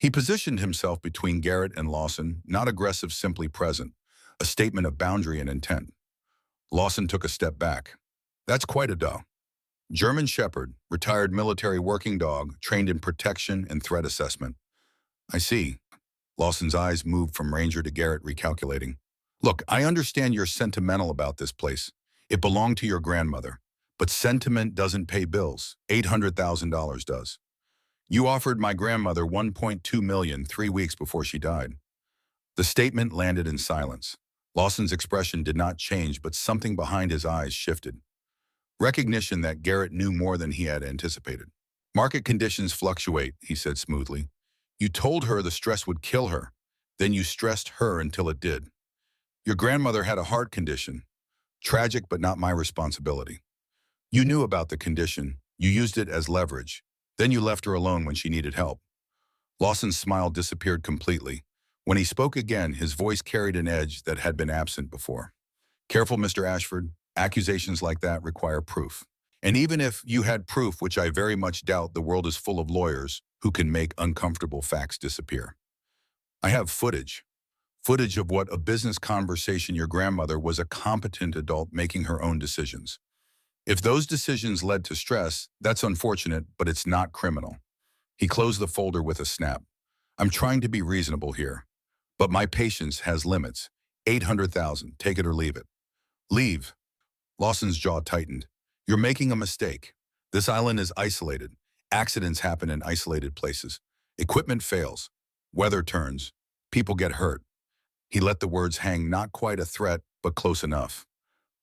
He positioned himself between Garrett and Lawson, not aggressive, simply present, a statement of boundary and intent. Lawson took a step back. That's quite a dog. German Shepherd, retired military working dog, trained in protection and threat assessment. I see. Lawson's eyes moved from Ranger to Garrett, recalculating. Look, I understand you're sentimental about this place. It belonged to your grandmother. But sentiment doesn't pay bills. $800,000 does. You offered my grandmother $1.2 million 3 weeks before she died. The statement landed in silence. Lawson's expression did not change, but something behind his eyes shifted. Recognition that Garrett knew more than he had anticipated. Market conditions fluctuate, he said smoothly. You told her the stress would kill her. Then you stressed her until it did. Your grandmother had a heart condition. Tragic, but not my responsibility. You knew about the condition. You used it as leverage. Then you left her alone when she needed help. Lawson's smile disappeared completely. When he spoke again, his voice carried an edge that had been absent before. Careful, Mr. Ashford. Accusations like that require proof. And even if you had proof, which I very much doubt, the world is full of lawyers who can make uncomfortable facts disappear. I have footage. Footage of what a business conversation your grandmother was a competent adult making her own decisions. If those decisions led to stress, that's unfortunate, but it's not criminal. He closed the folder with a snap. I'm trying to be reasonable here, but my patience has limits. 800,000, take it or leave it. Leave. Lawson's jaw tightened. You're making a mistake. This island is isolated. Accidents happen in isolated places. Equipment fails. Weather turns. People get hurt. He let the words hang, not quite a threat, but close enough.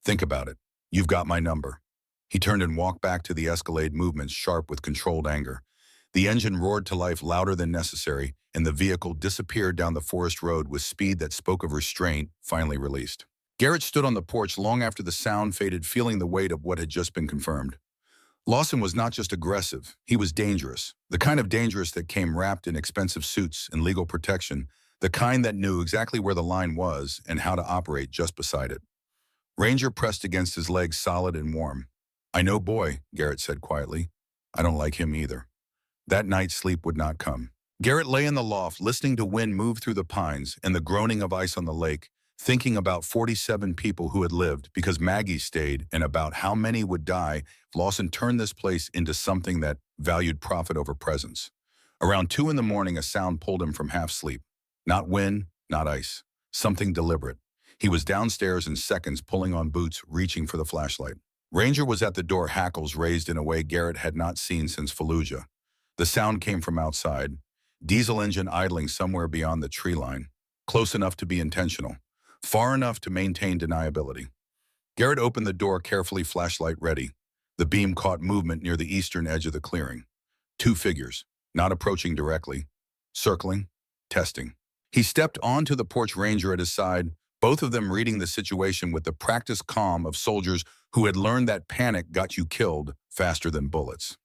Think about it. You've got my number. He turned and walked back to the Escalade, movements sharp with controlled anger. The engine roared to life louder than necessary, and the vehicle disappeared down the forest road with speed that spoke of restraint, finally released. Garrett stood on the porch long after the sound faded, feeling the weight of what had just been confirmed. Lawson was not just aggressive, he was dangerous. The kind of dangerous that came wrapped in expensive suits and legal protection, the kind that knew exactly where the line was and how to operate just beside it. Ranger pressed against his legs, solid and warm. I know, boy, Garrett said quietly. I don't like him either. That night, sleep would not come. Garrett lay in the loft, listening to wind move through the pines and the groaning of ice on the lake, thinking about 47 people who had lived because Maggie stayed and about how many would die if Lawson turned this place into something that valued profit over presence. Around 2 in the morning, a sound pulled him from half sleep. Not wind, not ice. Something deliberate. He was downstairs in seconds, pulling on boots, reaching for the flashlight. Ranger was at the door, hackles raised in a way Garrett had not seen since Fallujah. The sound came from outside. Diesel engine idling somewhere beyond the tree line. Close enough to be intentional. Far enough to maintain deniability. Garrett opened the door carefully, flashlight ready. The beam caught movement near the eastern edge of the clearing. 2 figures, not approaching directly. Circling, testing. He stepped onto the porch, Ranger at his side, both of them reading the situation with the practiced calm of soldiers who had learned that panic got you killed faster than bullets.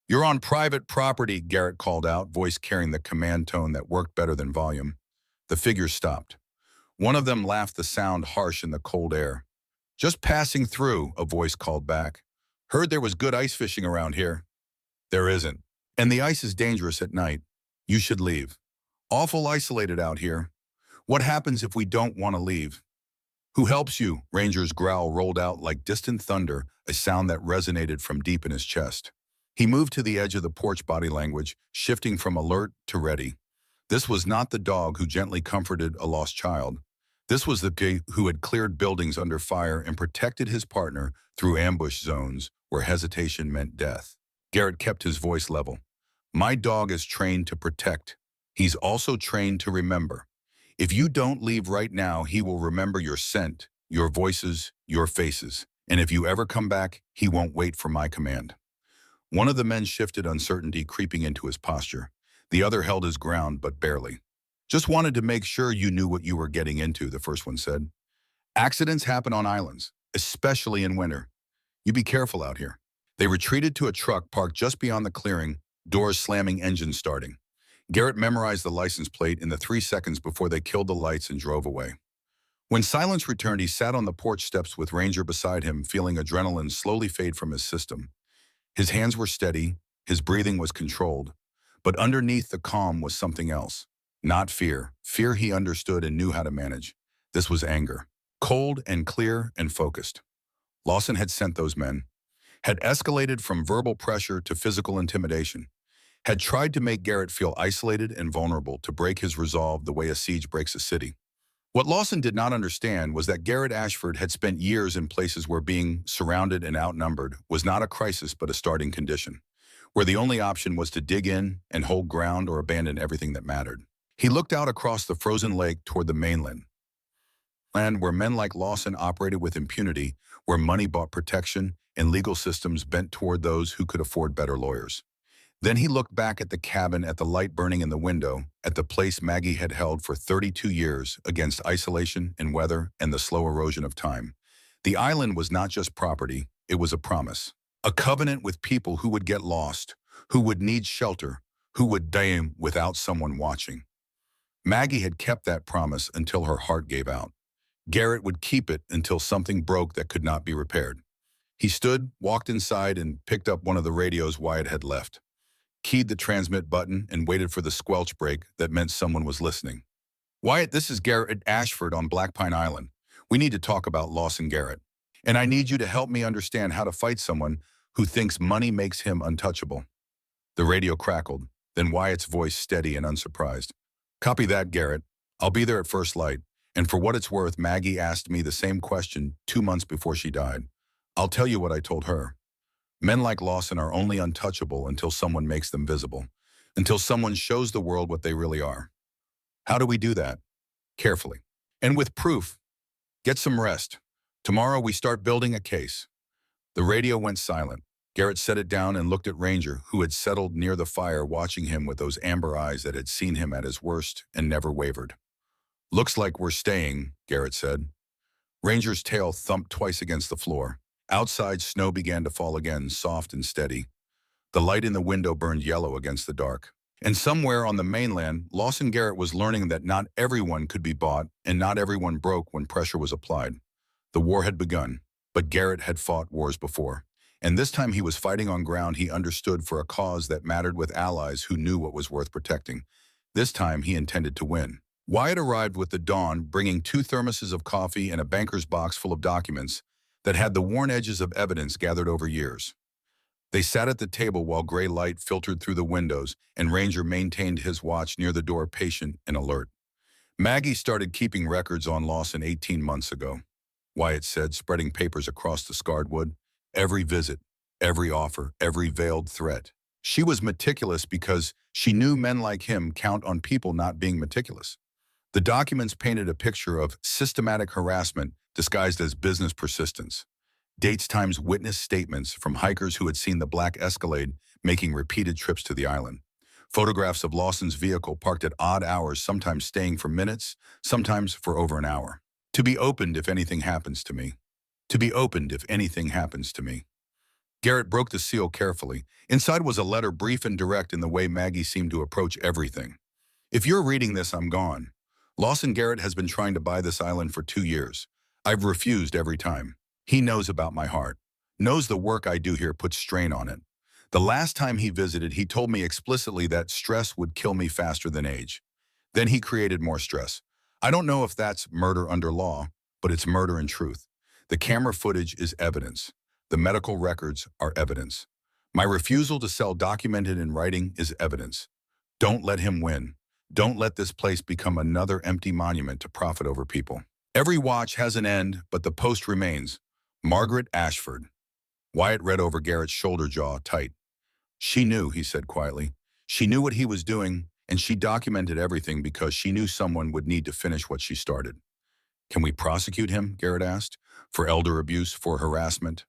You're on private property, Garrett called out, voice carrying the command tone that worked better than volume. The figures stopped. One of them laughed, the sound harsh in the cold air. Just passing through, a voice called back. Heard there was good ice fishing around here. There isn't. And the ice is dangerous at night. You should leave. Awful isolated out here. What happens if we don't want to leave? Who helps you? Ranger's growl rolled out like distant thunder, a sound that resonated from deep in his chest. He moved to the edge of the porch, body language, shifting from alert to ready. This was not the dog who gently comforted a lost child. This was the guy who had cleared buildings under fire and protected his partner through ambush zones where hesitation meant death. Garrett kept his voice level. My dog is trained to protect. He's also trained to remember. If you don't leave right now, he will remember your scent, your voices, your faces. And if you ever come back, he won't wait for my command. One of the men shifted, uncertainty creeping into his posture. The other held his ground, but barely. Just wanted to make sure you knew what you were getting into, the first one said. Accidents happen on islands, especially in winter. You be careful out here. They retreated to a truck parked just beyond the clearing, doors slamming, engine starting. Garrett memorized the license plate in the 3 seconds before they killed the lights and drove away. When silence returned, he sat on the porch steps with Ranger beside him, feeling adrenaline slowly fade from his system. His hands were steady, his breathing was controlled, but underneath the calm was something else. Not fear. Fear he understood and knew how to manage. This was anger. Cold and clear and focused. Lawson had sent those men, had escalated from verbal pressure to physical intimidation, had tried to make Garrett feel isolated and vulnerable, to break his resolve the way a siege breaks a city. What Lawson did not understand was that Garrett Ashford had spent years in places where being surrounded and outnumbered was not a crisis but a starting condition, where the only option was to dig in and hold ground or abandon everything that mattered. He looked out across the frozen lake toward the mainland, land where men like Lawson operated with impunity, where money bought protection and legal systems bent toward those who could afford better lawyers. Then he looked back at the cabin, at the light burning in the window, at the place Maggie had held for 32 years against isolation and weather and the slow erosion of time. The island was not just property, it was a promise. A covenant with people who would get lost, who would need shelter, who would die without someone watching. Maggie had kept that promise until her heart gave out. Garrett would keep it until something broke that could not be repaired. He stood, walked inside, and picked up one of the radios Wyatt had left, keyed the transmit button, and waited for the squelch break that meant someone was listening. "Wyatt, this is Garrett Ashford on Black Pine Island. We need to talk about Lawson Garrett. And I need you to help me understand how to fight someone who thinks money makes him untouchable." The radio crackled, then Wyatt's voice steady and unsurprised. "Copy that, Garrett. I'll be there at first light. And for what it's worth, Maggie asked me the same question 2 months before she died. I'll tell you what I told her. Men like Lawson are only untouchable until someone makes them visible, until someone shows the world what they really are. How do we do that? Carefully. And with proof. Get some rest. Tomorrow we start building a case." The radio went silent. Garrett set it down and looked at Ranger, who had settled near the fire, watching him with those amber eyes that had seen him at his worst and never wavered. "Looks like we're staying," Garrett said. Ranger's tail thumped twice against the floor. Outside, snow began to fall again, soft and steady. The light in the window burned yellow against the dark. And somewhere on the mainland, Lawson Garrett was learning that not everyone could be bought and not everyone broke when pressure was applied. The war had begun, but Garrett had fought wars before. And this time he was fighting on ground he understood, for a cause that mattered, with allies who knew what was worth protecting. This time he intended to win. Wyatt arrived with the dawn, bringing 2 thermoses of coffee and a banker's box full of documents that had the worn edges of evidence gathered over years. They sat at the table while gray light filtered through the windows, and Ranger maintained his watch near the door, patient and alert. "Maggie started keeping records on Lawson 18 months ago," Wyatt said, spreading papers across the scarred wood. "Every visit, every offer, every veiled threat. She was meticulous because she knew men like him count on people not being meticulous." The documents painted a picture of systematic harassment disguised as business persistence. Dates, times, witness statements from hikers who had seen the black Escalade making repeated trips to the island. Photographs of Lawson's vehicle parked at odd hours, sometimes staying for minutes, sometimes for over an hour. "To be opened if anything happens to me. To be opened if anything happens to me." Garrett broke the seal carefully. Inside was a letter, brief and direct in the way Maggie seemed to approach everything. "If you're reading this, I'm gone. Lawson Garrett has been trying to buy this island for 2 years. I've refused every time. He knows about my heart, knows the work I do here puts strain on it. The last time he visited, he told me explicitly that stress would kill me faster than age. Then he created more stress. I don't know if that's murder under law, but it's murder in truth. The camera footage is evidence. The medical records are evidence. My refusal to sell documented in writing is evidence. Don't let him win. Don't let this place become another empty monument to profit over people. Every watch has an end, but the post remains. Margaret Ashford." Wyatt read over Garrett's shoulder, jaw tight. "She knew," he said quietly. "She knew what he was doing, and she documented everything because she knew someone would need to finish what she started." "Can we prosecute him?" Garrett asked. "For elder abuse, for harassment?"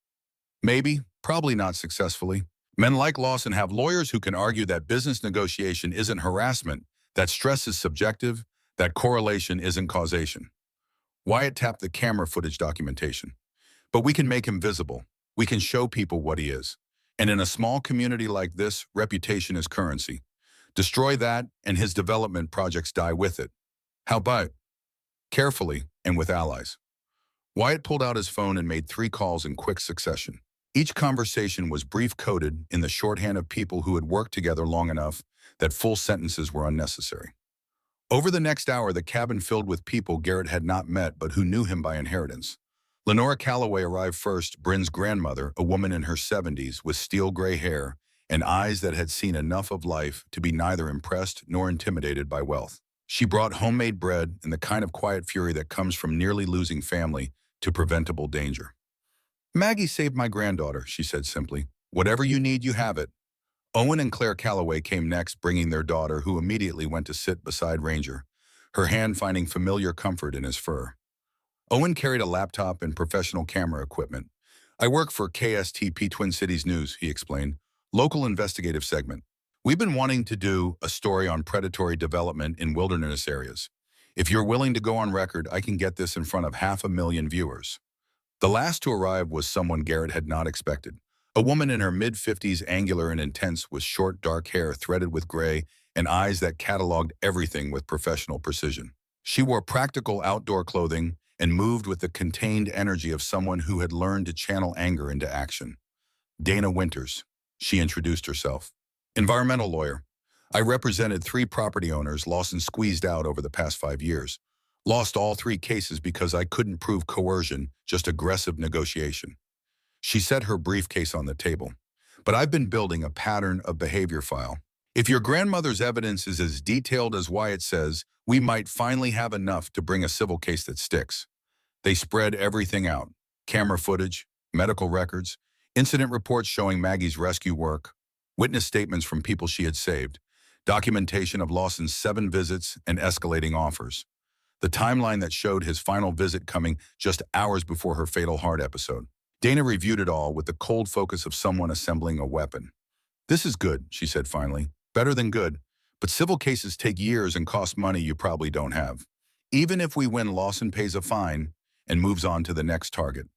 "Maybe, probably not successfully. Men like Lawson have lawyers who can argue that business negotiation isn't harassment, that stress is subjective, that correlation isn't causation." Wyatt tapped the camera footage documentation. "But we can make him visible. We can show people what he is. And in a small community like this, reputation is currency. Destroy that, and his development projects die with it. How about carefully and with allies? Wyatt pulled out his phone and made 3 calls in quick succession. Each conversation was brief, coded in the shorthand of people who had worked together long enough that full sentences were unnecessary. Over the next hour, the cabin filled with people Garrett had not met but who knew him by inheritance. Lenora Calloway arrived first, Bryn's grandmother, a woman in her 70s with steel gray hair and eyes that had seen enough of life to be neither impressed nor intimidated by wealth. She brought homemade bread and the kind of quiet fury that comes from nearly losing family to preventable danger. "Maggie saved my granddaughter," she said simply. "Whatever you need, you have it." Owen and Claire Calloway came next, bringing their daughter, who immediately went to sit beside Ranger, her hand finding familiar comfort in his fur. Owen carried a laptop and professional camera equipment. "I work for KSTP Twin Cities News," he explained, "local investigative segment. We've been wanting to do a story on predatory development in wilderness areas. If you're willing to go on record, I can get this in front of 500,000 viewers." The last to arrive was someone Garrett had not expected. A woman in her mid-50s, angular and intense, with short, dark hair threaded with gray and eyes that cataloged everything with professional precision. She wore practical outdoor clothing and moved with the contained energy of someone who had learned to channel anger into action. "Dana Winters," she introduced herself. "Environmental lawyer. I represented 3 property owners Lawson squeezed out over the past 5 years. Lost all 3 cases because I couldn't prove coercion, just aggressive negotiation." She set her briefcase on the table. "But I've been building a pattern of behavior file. If your grandmother's evidence is as detailed as Wyatt says, we might finally have enough to bring a civil case that sticks." They spread everything out: camera footage, medical records, incident reports showing Maggie's rescue work, witness statements from people she had saved, documentation of Lawson's 7 visits and escalating offers, the timeline that showed his final visit coming just hours before her fatal heart episode. Dana reviewed it all with the cold focus of someone assembling a weapon. "This is good," she said finally. "Better than good. But civil cases take years and cost money you probably don't have. Even if we win, Lawson pays a fine and moves on to the next target."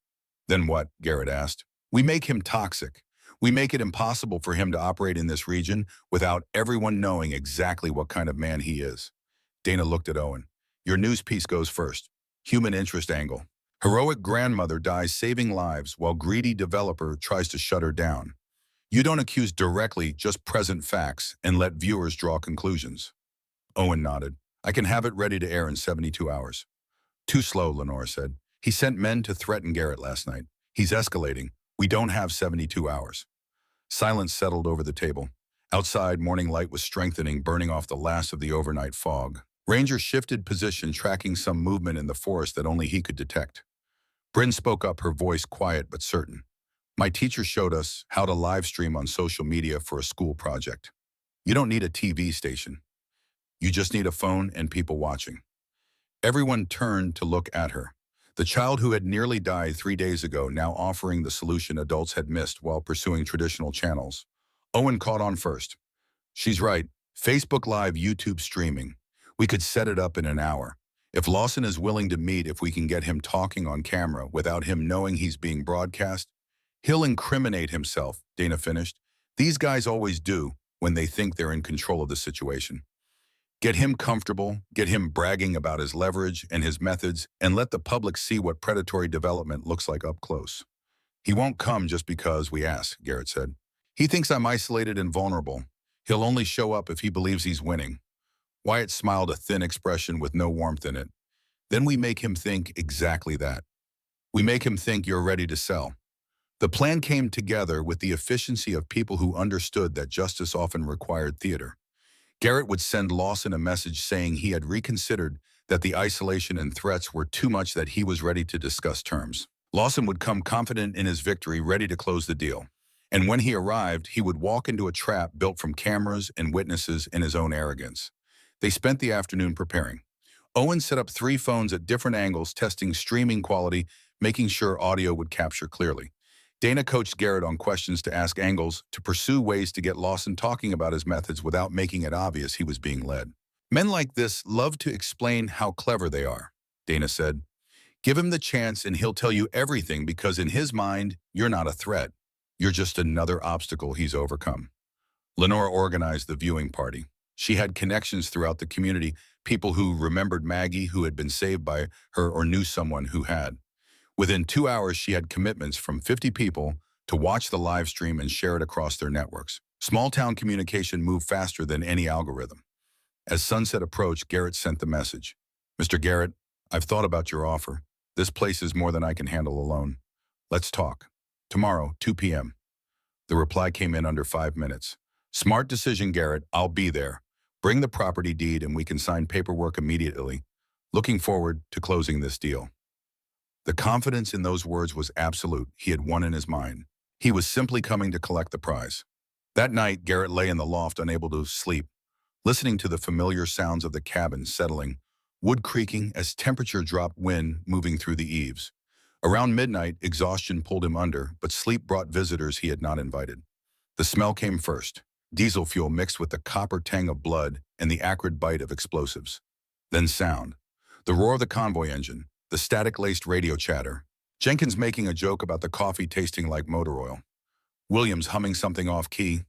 "Then what?" Garrett asked. "We make him toxic. We make it impossible for him to operate in this region without everyone knowing exactly what kind of man he is." Dana looked at Owen. "Your news piece goes first. Human interest angle. Heroic grandmother dies saving lives while greedy developer tries to shut her down. You don't accuse directly, just present facts and let viewers draw conclusions." Owen nodded. "I can have it ready to air in 72 hours. "Too slow," Lenore said. "He sent men to threaten Garrett last night. He's escalating. We don't have 72 hours. Silence settled over the table. Outside, morning light was strengthening, burning off the last of the overnight fog. Ranger shifted position, tracking some movement in the forest that only he could detect. Bryn spoke up, her voice quiet but certain. "My teacher showed us how to live stream on social media for a school project. You don't need a TV station. You just need a phone and people watching." Everyone turned to look at her. The child who had nearly died 3 days ago now offering the solution adults had missed while pursuing traditional channels. Owen caught on first. "She's right. Facebook Live, YouTube streaming. We could set it up in an hour. If Lawson is willing to meet, if we can get him talking on camera without him knowing he's being broadcast, he'll incriminate himself," Dana finished. "These guys always do when they think they're in control of the situation. Get him comfortable, get him bragging about his leverage and his methods, and let the public see what predatory development looks like up close." "He won't come just because we ask," Garrett said. "He thinks I'm isolated and vulnerable. He'll only show up if he believes he's winning." Wyatt smiled, a thin expression with no warmth in it. "Then we make him think exactly that. We make him think you're ready to sell." The plan came together with the efficiency of people who understood that justice often required theater. Garrett would send Lawson a message saying he had reconsidered, that the isolation and threats were too much, that he was ready to discuss terms. Lawson would come confident in his victory, ready to close the deal. And when he arrived, he would walk into a trap built from cameras and witnesses and his own arrogance. They spent the afternoon preparing. Owen set up 3 phones at different angles, testing streaming quality, making sure audio would capture clearly. Dana coached Garrett on questions to ask, angles to pursue, ways to get Lawson talking about his methods without making it obvious he was being led. "Men like this love to explain how clever they are," Dana said. "Give him the chance and he'll tell you everything, because in his mind, you're not a threat. You're just another obstacle he's overcome. Lenora organized the viewing party. She had connections throughout the community, people who remembered Maggie, who had been saved by her or knew someone who had. Within 2 hours, she had commitments from 50 people to watch the live stream and share it across their networks. Small-town communication moved faster than any algorithm. As sunset approached, Garrett sent the message. Mr. Garrett, I've thought about your offer. This place is more than I can handle alone. Let's talk. Tomorrow, 2 p.m. The reply came in under 5 minutes. Smart decision, Garrett. I'll be there. Bring the property deed and we can sign paperwork immediately. Looking forward to closing this deal. The confidence in those words was absolute. He had won in his mind. He was simply coming to collect the prize. That night, Garrett lay in the loft unable to sleep, listening to the familiar sounds of the cabin settling, wood creaking as temperature dropped, wind moving through the eaves. Around midnight, exhaustion pulled him under, but sleep brought visitors he had not invited. The smell came first, diesel fuel mixed with the copper tang of blood and the acrid bite of explosives. Then sound. The roar of the convoy engine, the static-laced radio chatter, Jenkins making a joke about the coffee tasting like motor oil, Williams humming something off-key,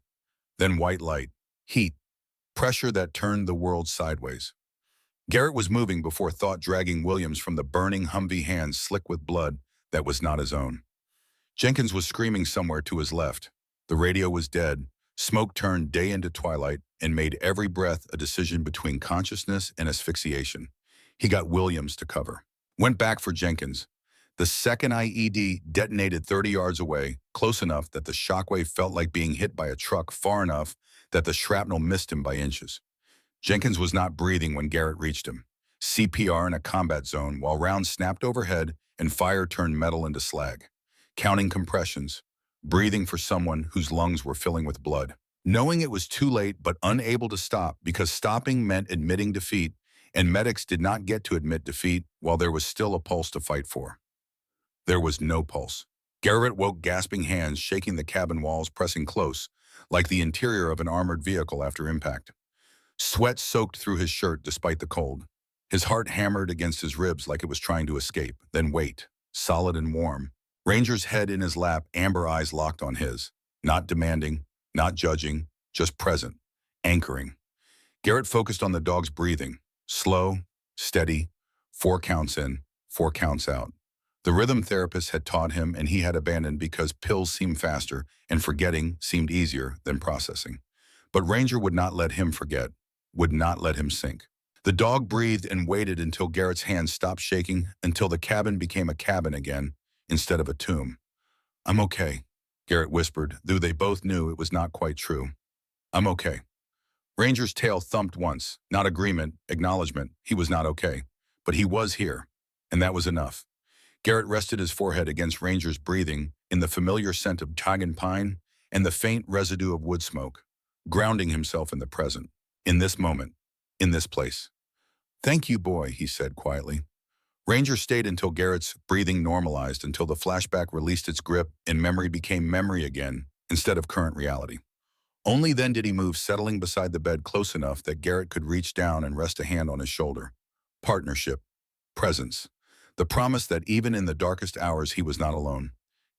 then white light, heat, pressure that turned the world sideways. Garrett was moving before thought, dragging Williams from the burning Humvee, hands slick with blood that was not his own. Jenkins was screaming somewhere to his left. The radio was dead. Smoke turned day into twilight and made every breath a decision between consciousness and asphyxiation. He got Williams to cover. Went back for Jenkins. The second IED detonated 30 yards away, close enough that the shockwave felt like being hit by a truck, far enough that the shrapnel missed him by inches. Jenkins was not breathing when Garrett reached him. CPR in a combat zone while rounds snapped overhead and fire turned metal into slag. Counting compressions, breathing for someone whose lungs were filling with blood. Knowing it was too late but unable to stop because stopping meant admitting defeat, and medics did not get to admit defeat while there was still a pulse to fight for. There was no pulse. Garrett woke, gasping, hands shaking the cabin walls, pressing close, like the interior of an armored vehicle after impact. Sweat soaked through his shirt despite the cold. His heart hammered against his ribs like it was trying to escape, then wait, solid and warm. Ranger's head in his lap, amber eyes locked on his. Not demanding, not judging, just present, anchoring. Garrett focused on the dog's breathing. Slow, steady, 4 counts in, 4 counts out. The rhythm therapist had taught him, and he had abandoned because pills seemed faster and forgetting seemed easier than processing. But Ranger would not let him forget, would not let him sink. The dog breathed and waited until Garrett's hands stopped shaking, until the cabin became a cabin again, instead of a tomb. I'm okay, Garrett whispered, though they both knew it was not quite true. I'm okay. Ranger's tail thumped once, not agreement, acknowledgement. He was not okay. But he was here, and that was enough. Garrett rested his forehead against Ranger's breathing in the familiar scent of Chagan pine and the faint residue of wood smoke, grounding himself in the present, in this moment, in this place. Thank you, boy, he said quietly. Ranger stayed until Garrett's breathing normalized, until the flashback released its grip and memory became memory again instead of current reality. Only then did he move, settling beside the bed close enough that Garrett could reach down and rest a hand on his shoulder. Partnership. Presence. The promise that even in the darkest hours he was not alone.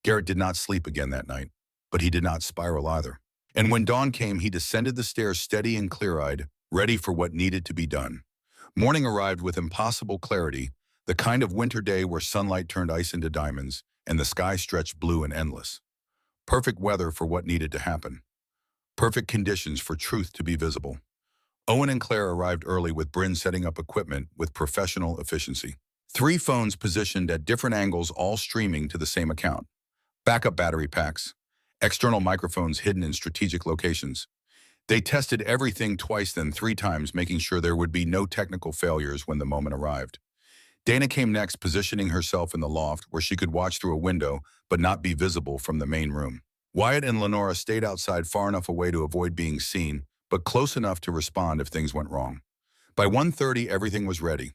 Garrett did not sleep again that night, but he did not spiral either. And when dawn came, he descended the stairs steady and clear-eyed, ready for what needed to be done. Morning arrived with impossible clarity, the kind of winter day where sunlight turned ice into diamonds and the sky stretched blue and endless. Perfect weather for what needed to happen. Perfect conditions for truth to be visible. Owen and Claire arrived early, with Bryn setting up equipment with professional efficiency. 3 phones positioned at different angles, all streaming to the same account. Backup battery packs. External microphones hidden in strategic locations. They tested everything twice, then 3 times, making sure there would be no technical failures when the moment arrived. Dana came next, positioning herself in the loft where she could watch through a window but not be visible from the main room. Wyatt and Lenora stayed outside, far enough away to avoid being seen, but close enough to respond if things went wrong. By 1:30, everything was ready.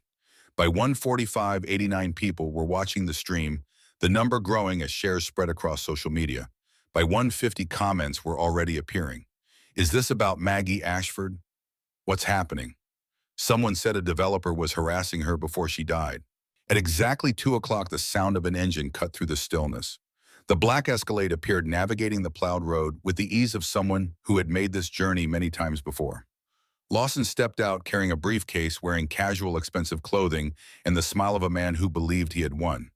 By 1:45, 89 people were watching the stream, the number growing as shares spread across social media. By 1:50, comments were already appearing. Is this about Maggie Ashford? What's happening? Someone said a developer was harassing her before she died. At exactly 2 o'clock, the sound of an engine cut through the stillness. The black Escalade appeared navigating the plowed road with the ease of someone who had made this journey many times before. Lawson stepped out carrying a briefcase, wearing casual, expensive clothing and the smile of a man who believed he had won.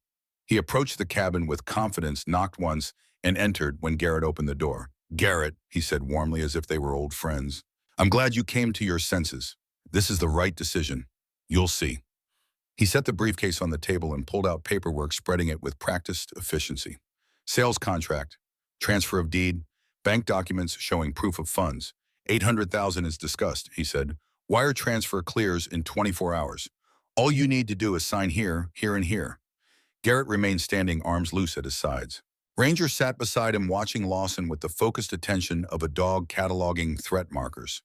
He approached the cabin with confidence, knocked once, and entered when Garrett opened the door. "Garrett," he said warmly as if they were old friends, "I'm glad you came to your senses. This is the right decision. You'll see." He set the briefcase on the table and pulled out paperwork, spreading it with practiced efficiency. Sales contract, transfer of deed, bank documents showing proof of funds. 800,000 is discussed, he said. Wire transfer clears in 24 hours. All you need to do is sign here, here, and here. Garrett remained standing, arms loose at his sides. Ranger sat beside him, watching Lawson with the focused attention of a dog cataloging threat markers.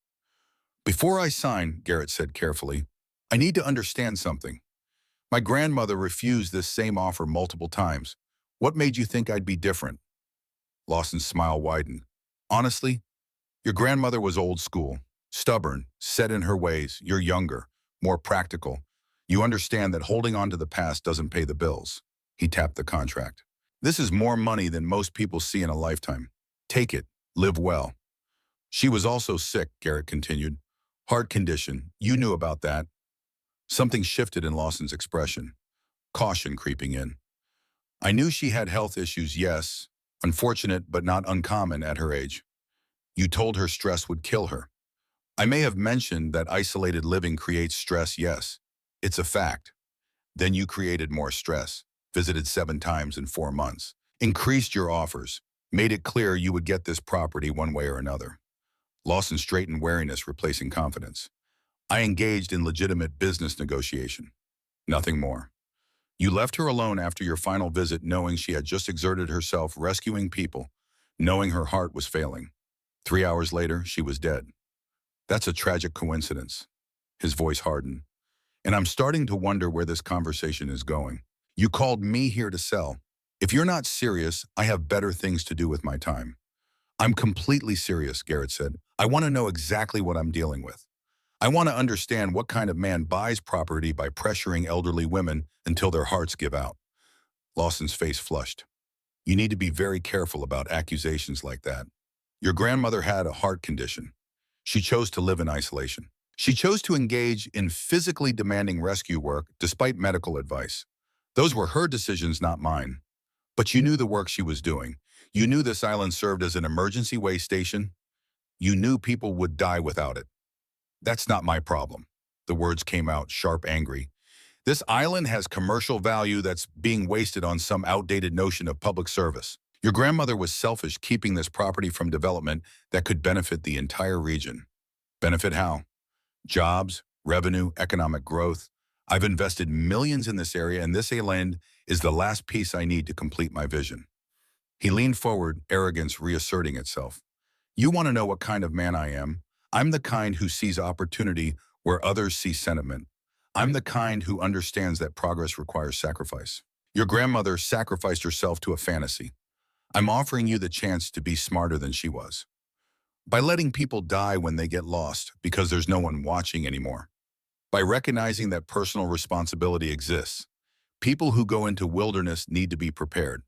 "Before I sign," Garrett said carefully, "I need to understand something. My grandmother refused this same offer multiple times. What made you think I'd be different?" Lawson's smile widened. "Honestly, your grandmother was old school, stubborn, set in her ways. You're younger, more practical. You understand that holding on to the past doesn't pay the bills." He tapped the contract. "This is more money than most people see in a lifetime. Take it, live well." "She was also sick," Garrett continued. "Heart condition. You knew about that." Something shifted in Lawson's expression, caution creeping in. "I knew she had health issues, yes. Unfortunate but not uncommon at her age. You told her stress would kill her. I may have mentioned that isolated living creates stress, yes. It's a fact. Then you created more stress, visited 7 times in 4 months, increased your offers, made it clear you would get this property one way or another." Lawson straightened, wariness replacing confidence. "I engaged in legitimate business negotiation. Nothing more. You left her alone after your final visit, knowing she had just exerted herself rescuing people, knowing her heart was failing. 3 hours later, she was dead. That's a tragic coincidence." His voice hardened. "And I'm starting to wonder where this conversation is going. You called me here to sell. If you're not serious, I have better things to do with my time." "I'm completely serious," Garrett said. "I want to know exactly what I'm dealing with. I want to understand what kind of man buys property by pressuring elderly women until their hearts give out." Lawson's face flushed. "You need to be very careful about accusations like that. Your grandmother had a heart condition. She chose to live in isolation. She chose to engage in physically demanding rescue work despite medical advice. Those were her decisions, not mine. But you knew the work she was doing. You knew this island served as an emergency way station. You knew people would die without it. That's not my problem." The words came out sharp, angry. "This island has commercial value that's being wasted on some outdated notion of public service. Your grandmother was selfish, keeping this property from development that could benefit the entire region." "Benefit how?" "Jobs, revenue, economic growth. I've invested millions in this area, and this island is the last piece I need to complete my vision." He leaned forward, arrogance reasserting itself. "You want to know what kind of man I am? I'm the kind who sees opportunity where others see sentiment. I'm the kind who understands that progress requires sacrifice. Your grandmother sacrificed herself to a fantasy. I'm offering you the chance to be smarter than she was, by letting people die when they get lost because there's no one watching anymore. By recognizing that personal responsibility exists. People who go into wilderness need to be prepared.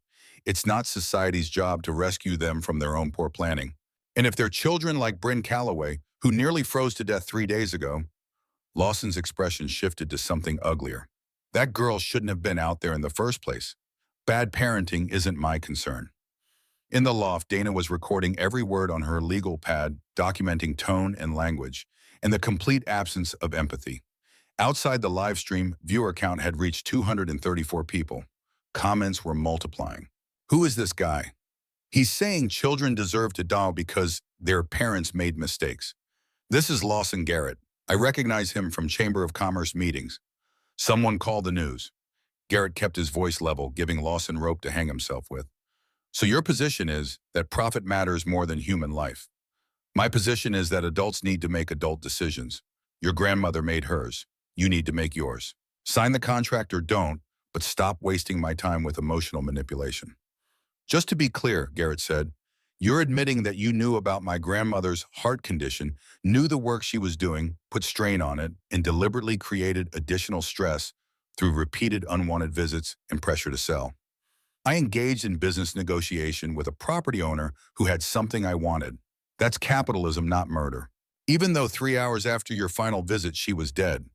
It's not society's job to rescue them from their own poor planning. And if they're children like Bryn Calloway, who nearly froze to death 3 days ago," Lawson's expression shifted to something uglier. "That girl shouldn't have been out there in the first place. Bad parenting isn't my concern." In the loft, Dana was recording every word on her legal pad, documenting tone and language, and the complete absence of empathy. Outside the live stream, viewer count had reached 234 people. Comments were multiplying. "Who is this guy? He's saying children deserve to die because their parents made mistakes. This is Lawson Garrett. I recognize him from Chamber of Commerce meetings. Someone call the news." Garrett kept his voice level, giving Lawson rope to hang himself with. "So your position is that profit matters more than human life. My position is that adults need to make adult decisions. Your grandmother made hers. You need to make yours. Sign the contract or don't, but stop wasting my time with emotional manipulation." "Just to be clear," Garrett said, "you're admitting that you knew about my grandmother's heart condition, knew the work she was doing, put strain on it, and deliberately created additional stress through repeated unwanted visits and pressure to sell." I engaged in business negotiation with a property owner who had something I wanted. That's capitalism, not murder. Even though 3 hours after your final visit, she was dead.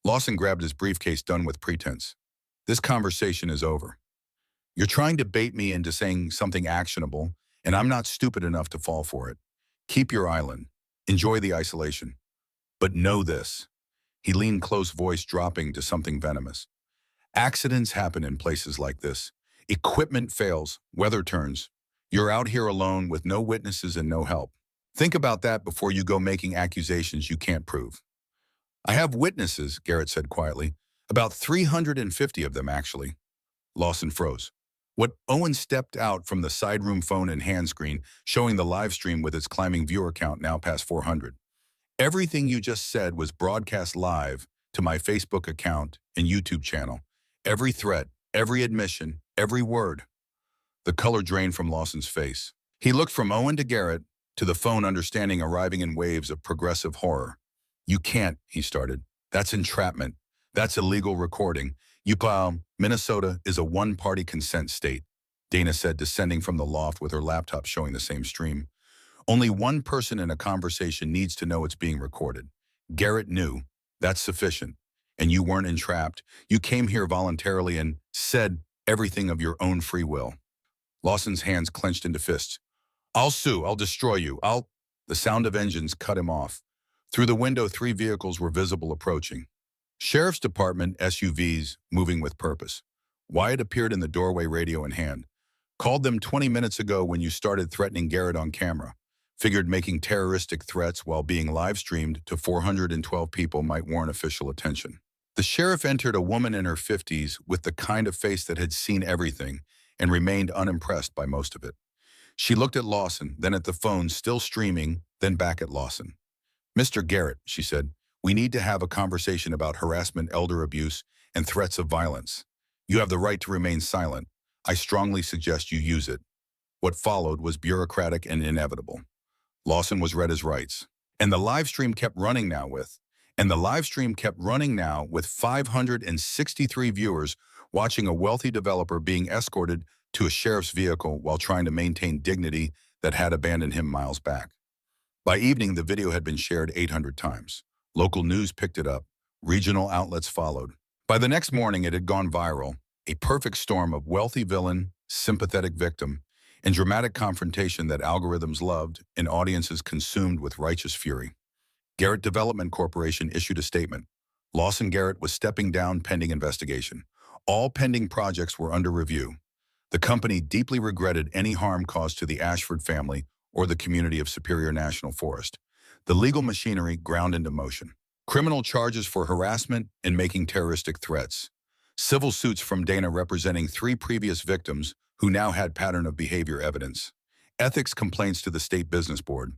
Lawson grabbed his briefcase, done with pretense. This conversation is over. You're trying to bait me into saying something actionable, and I'm not stupid enough to fall for it. Keep your island. Enjoy the isolation. But know this. He leaned close, voice dropping to something venomous. Accidents happen in places like this. Equipment fails, weather turns. You're out here alone with no witnesses and no help. Think about that before you go making accusations you can't prove. I have witnesses, Garrett said quietly. About 350 of them, actually. Lawson froze. What Owen stepped out from the side room phone and hand screen, showing the live stream with its climbing viewer count now past 400. Everything you just said was broadcast live to my Facebook account and YouTube channel. Every threat, every admission, every word. The color drained from Lawson's face. He looked from Owen to Garrett, to the phone, understanding arriving in waves of progressive horror. You can't, he started. That's entrapment. That's illegal recording. Minnesota is a one-party consent state, Dana said, descending from the loft with her laptop showing the same stream. Only one person in a conversation needs to know it's being recorded. Garrett knew. That's sufficient. And you weren't entrapped. You came here voluntarily and said everything of your own free will. Lawson's hands clenched into fists. I'll sue. I'll destroy you. The sound of engines cut him off. Through the window, 3 vehicles were visible approaching. Sheriff's Department SUVs moving with purpose. Wyatt appeared in the doorway, radio in hand. Called them 20 minutes ago when you started threatening Garrett on camera. Figured making terroristic threats while being live-streamed to 412 people might warrant official attention. The sheriff entered, a woman in her 50s with the kind of face that had seen everything and remained unimpressed by most of it. She looked at Lawson, then at the phone still streaming, then back at Lawson. Mr. Garrett, she said, we need to have a conversation about harassment, elder abuse, and threats of violence. You have the right to remain silent. I strongly suggest you use it. What followed was bureaucratic and inevitable. Lawson was read his rights. And the live stream kept running now with 563 viewers watching a wealthy developer being escorted to a sheriff's vehicle while trying to maintain dignity that had abandoned him miles back. By evening, the video had been shared 800 times. Local news picked it up. Regional outlets followed. By the next morning, it had gone viral, a perfect storm of wealthy villain, sympathetic victim, and dramatic confrontation that algorithms loved and audiences consumed with righteous fury. Garrett Development Corporation issued a statement. Lawson Garrett was stepping down pending investigation. All pending projects were under review. The company deeply regretted any harm caused to the Ashford family or the community of Superior National Forest. The legal machinery ground into motion. Criminal charges for harassment and making terroristic threats. Civil suits from Dana representing 3 previous victims who now had pattern of behavior evidence. Ethics complaints to the State Business Board.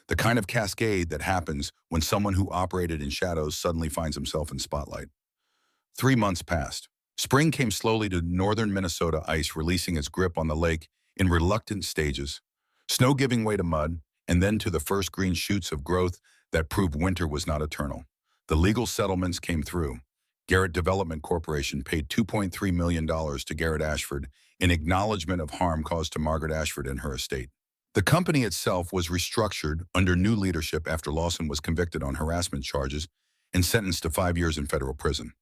The kind of cascade that happens when someone who operated in shadows suddenly finds himself in spotlight. 3 months passed. Spring came slowly to northern Minnesota, ice releasing its grip on the lake in reluctant stages. Snow giving way to mud, and then to the first green shoots of growth that proved winter was not eternal. The legal settlements came through. Garrett Development Corporation paid $2.3 million to Garrett Ashford in acknowledgement of harm caused to Margaret Ashford and her estate. The company itself was restructured under new leadership after Lawson was convicted on harassment charges and sentenced to 5 years in federal prison.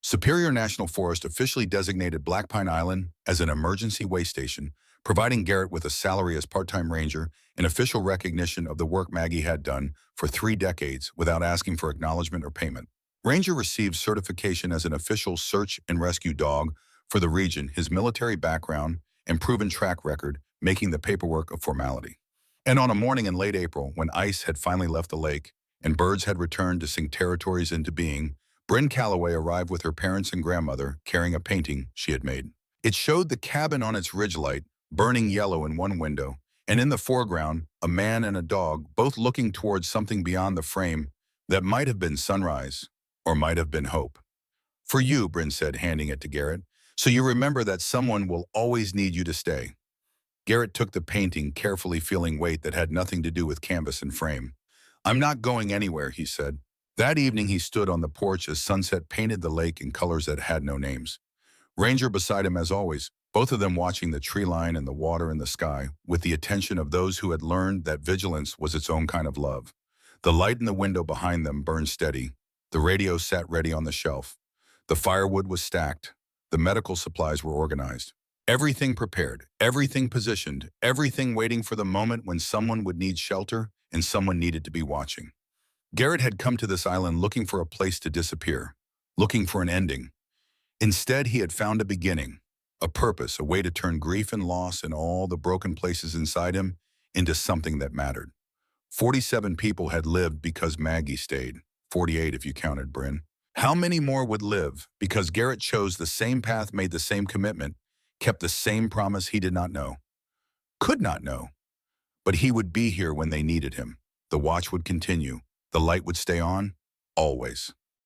Superior National Forest officially designated Black Pine Island as an emergency way station, providing Garrett with a salary as part-time ranger and official recognition of the work Maggie had done for 3 decades without asking for acknowledgement or payment. Ranger received certification as an official search and rescue dog for the region, his military background and proven track record making the paperwork a formality. And on a morning in late April, when ice had finally left the lake and birds had returned to sing territories into being, Bryn Calloway arrived with her parents and grandmother carrying a painting she had made. It showed the cabin on its ridgelight, burning yellow in one window, and in the foreground, a man and a dog, both looking towards something beyond the frame that might have been sunrise or might have been hope. For you, Bryn said, handing it to Garrett, so you remember that someone will always need you to stay. Garrett took the painting, carefully feeling weight that had nothing to do with canvas and frame. I'm not going anywhere, he said. That evening he stood on the porch as sunset painted the lake in colors that had no names. Ranger beside him as always, both of them watching the tree line and the water and the sky with the attention of those who had learned that vigilance was its own kind of love. The light in the window behind them burned steady. The radio sat ready on the shelf. The firewood was stacked. The medical supplies were organized. Everything prepared, everything positioned, everything waiting for the moment when someone would need shelter and someone needed to be watching. Garrett had come to this island looking for a place to disappear, looking for an ending. Instead, he had found a beginning, a purpose, a way to turn grief and loss and all the broken places inside him into something that mattered. 47 people had lived because Maggie stayed, 48 if you counted Bryn. How many more would live because Garrett chose the same path, made the same commitment, kept the same promise he did not know, could not know, but he would be here when they needed him. The watch would continue. The light would stay on, always.